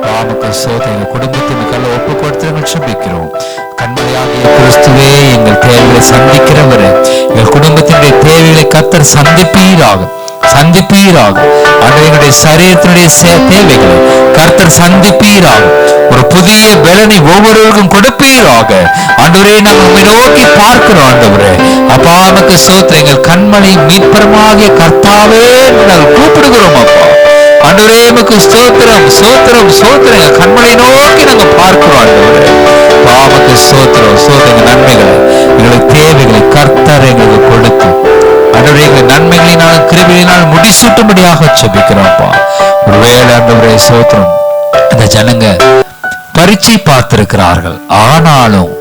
ராமுக்கு சோத்திரம். எங்கள் குடும்பத்தின் கல்ல ஒப்பு கொடுத்து நாங்கள் சுபிக்கிறோம். கண்மலையாகிய கிறிஸ்துவே, எங்கள் தேவைகளை சந்திக்கிறவரே, எங்கள் குடும்பத்தினுடைய தேவைகளை கர்த்தர் சந்திப்பீராக. எங்களுடைய சரீரத்தினுடைய தேவைகளை கர்த்தர் சந்திப்பீராக. ஒரு புதிய பலனை ஒவ்வொருவருக்கும் கொடுப்பீராக. ஆண்டவரே, நம்ம நோக்கி பார்க்கிறோம் ஆண்டவரே. அப்பா, நமக்கு சோத்திரம். எங்கள் கண்மலை மீட்பரமாகிய கர்த்தாவே நாங்கள் கூப்பிடுகிறோம் அப்பா. ஆண்டவரே, நமக்கு ஸ்தோத்திரம் ஸ்தோத்திரம் ஸ்தோத்திரம். எங்கள் கண்மலை நோக்கி நாங்கள் பார்க்கிறோம் ஆண்டவரே. பாவக்கு ஸ்தோத்திரம் ஸ்தோத்திரம். நன்மைகளை, எங்களுக்கு தேவைகளை கர்த்தர் எங்களுக்கு கொடுத்து ஆண்டவரே, எங்கள் நன்மைகளினால் கிருபையினால் முடிசூட்டும்படியாக ஜெபிக்கிறோம்ப்பா. ஒருவேளை ஆண்டவரே ஸ்தோத்திரம், அந்த ஜனங்க பரீட்சை பார்த்திருக்கிறார்கள். ஆனாலும்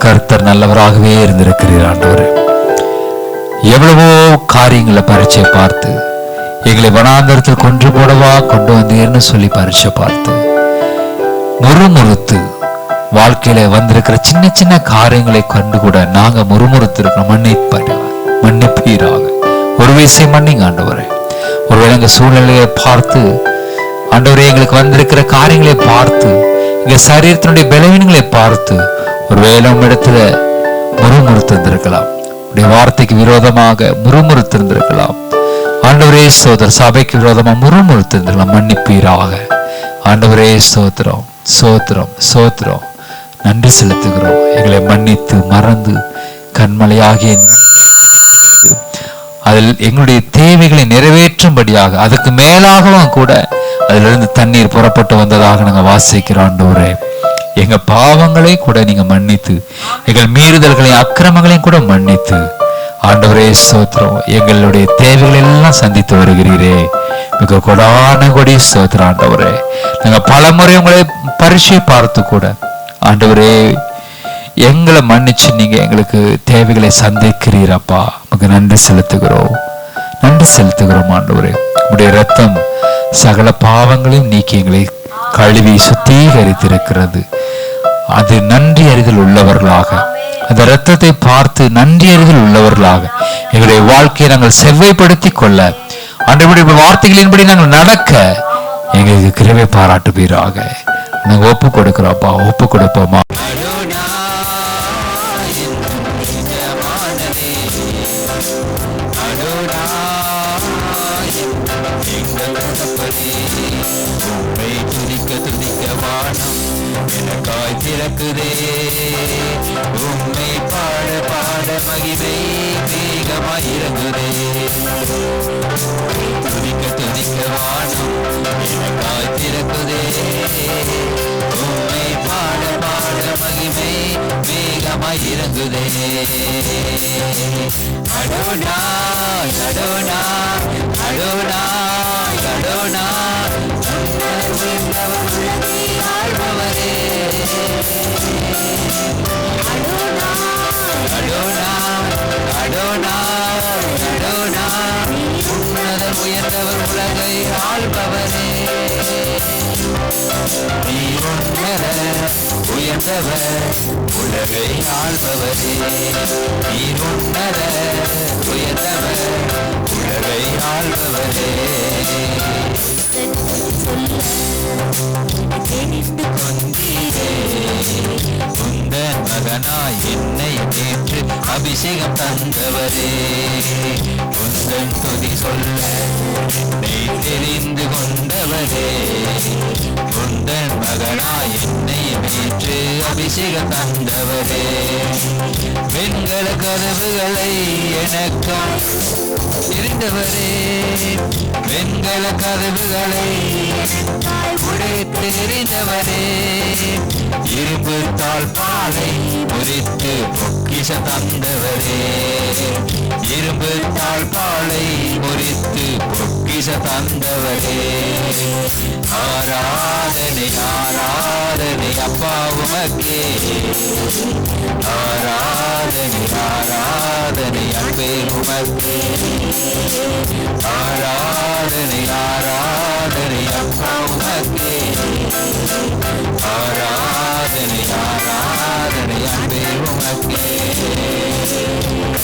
கர்த்தர் நல்லவராகவே இருந்திருக்கிறீர் ஆண்டவரே. எவ்வளவோ காரியங்களை பரீட்சை பார்த்து எங்களை வனாந்தரத்தில் கொன்று போடவா கொண்டு வந்தீர்னு சொல்லி பரீட்சை பார்த்து முறுமுறுத்து வாழ்க்கையில வந்திருக்கிற சின்ன சின்ன காரியங்களை கண்டு கூட நாங்க முறுமுறுத்து இருக்கிறோம். மன்னிப்பீராக. ஒரு வயசை மன்னிங்க ஆண்டவரே. ஒருவேளை எங்க சூழ்நிலையை பார்த்து ஆண்டவரே, எங்களுக்கு வந்திருக்கிற காரியங்களை பார்த்து, எங்க சரீரத்தினுடைய பலவீனங்களை பார்த்து ஒருவேளை உம்மிடத்துல முறுமுறுத்து இருந்திருக்கலாம். உடைய வார்த்தைக்கு விரோதமாக முறுமுறுத்து இருந்திருக்கலாம் ஆண்டவரே. சோதர சபைக்கு விரோதமா முறுமுறுத்து இருந்திருக்கலாம். மன்னிப்பீராக ஆண்டவரே. சோத்திரம் சோத்திரம் சோத்திரம். நன்றி செலுத்துகிறோம். எங்களை மன்னித்து மறந்து கண்மலையாகிய அதில் எங்களுடைய தேவைகளை நிறைவேற்றும்படியாக, அதுக்கு மேலாகவும் கூட அதிலிருந்து தண்ணீர் புறப்பட்டு வந்ததாக நாங்கள் வாசிக்கிறோம் ஆண்டவரே. எங்க பாவங்களை கூட நீங்க மன்னித்து, எங்கள் மீறுதல்களையும் அக்கிரமங்களையும் கூட மன்னித்து ஆண்டவரே ஸ்தோத்திரம், எங்களுடைய தேவைகளை எல்லாம் சந்தித்து வருகிறீரே. மிக கொடான கொடி ஸ்தோத்திரம் ஆண்டவரே. நாங்க பலமுறை உங்களை பரீட்சை பார்த்து கூட ஆண்டவரே எங்களை மன்னிச்சு நீங்க எங்களுக்கு தேவைகளை சந்திக்கிறீரப்பா. நமக்கு நன்றி செலுத்துகிறோம் ஆண்டவரே. உடைய ரத்தம் சகல பாவங்களையும் நீக்கி எங்களை கழுவி சுத்திகரித்திருக்கிறது. அது நன்றி அறிதல் உள்ளவர்களாக, அந்த ரத்தத்தை பார்த்து நன்றி அறிதல் உள்ளவர்களாக எங்களுடைய வாழ்க்கையை நாங்கள் செவ்வாய்ப்படுத்திக் கொள்ள, ஆண்டவருடைய வார்த்தைகளின்படி நாங்கள் நடக்க எங்களுக்கு கிருபை பாராட்டுவீராக. நாங்கள் ஒப்பு கொடுக்கிறோம்ப்பா, ஒப்பு கொடுப்போமா. எனக்காய் திறக்குதே உம்மை பாட பாட மகிமை வேகமாய் இறங்குதே. துதிக்க வானம் எனக்காய் திறக்குதே உம்மை பாட பாட மகிமை வேகமாய் இறங்குதே. அடோனாய் அடோனாய் அடோனாய் அடோனாய் ஆழ்பவரே. உன்னதம் உயர்ந்தவர் உலகை ஆள்பவரே. நீர் உயர்ந்தவர் உலகை ஆள்பவரே. நீர் உயர்ந்தவர் உலகை ஆள்பவரே. உந்தன் மகனாய் என்னை நேற்று அபிஷேகம் தந்தவரே. உந்தன் துதி சொல்ல என்னை தெரிந்து கொண்டவரே. உந்தன் மகனாய் என்னை நேற்று அபிஷேகம் தந்தவரே. வெண்கல கதவுகளை எனக்காய் தெரிந்தவரே, வெண்கல கதவுகளை உடைத்து எறிந்தவரே. இரும்பு தாழ்பாலை முறித்து பொக்கிஷ தந்தவரே, இரும்பு தாழ்பாலை முறித்து பொக்கிஷ தந்தவரே. ஆராதனை ஆராதனை அப்பா உமக்கே, ஆராதனை ஆராதனை அன்பே உமக்கே, ஆராதனை ஆராதனை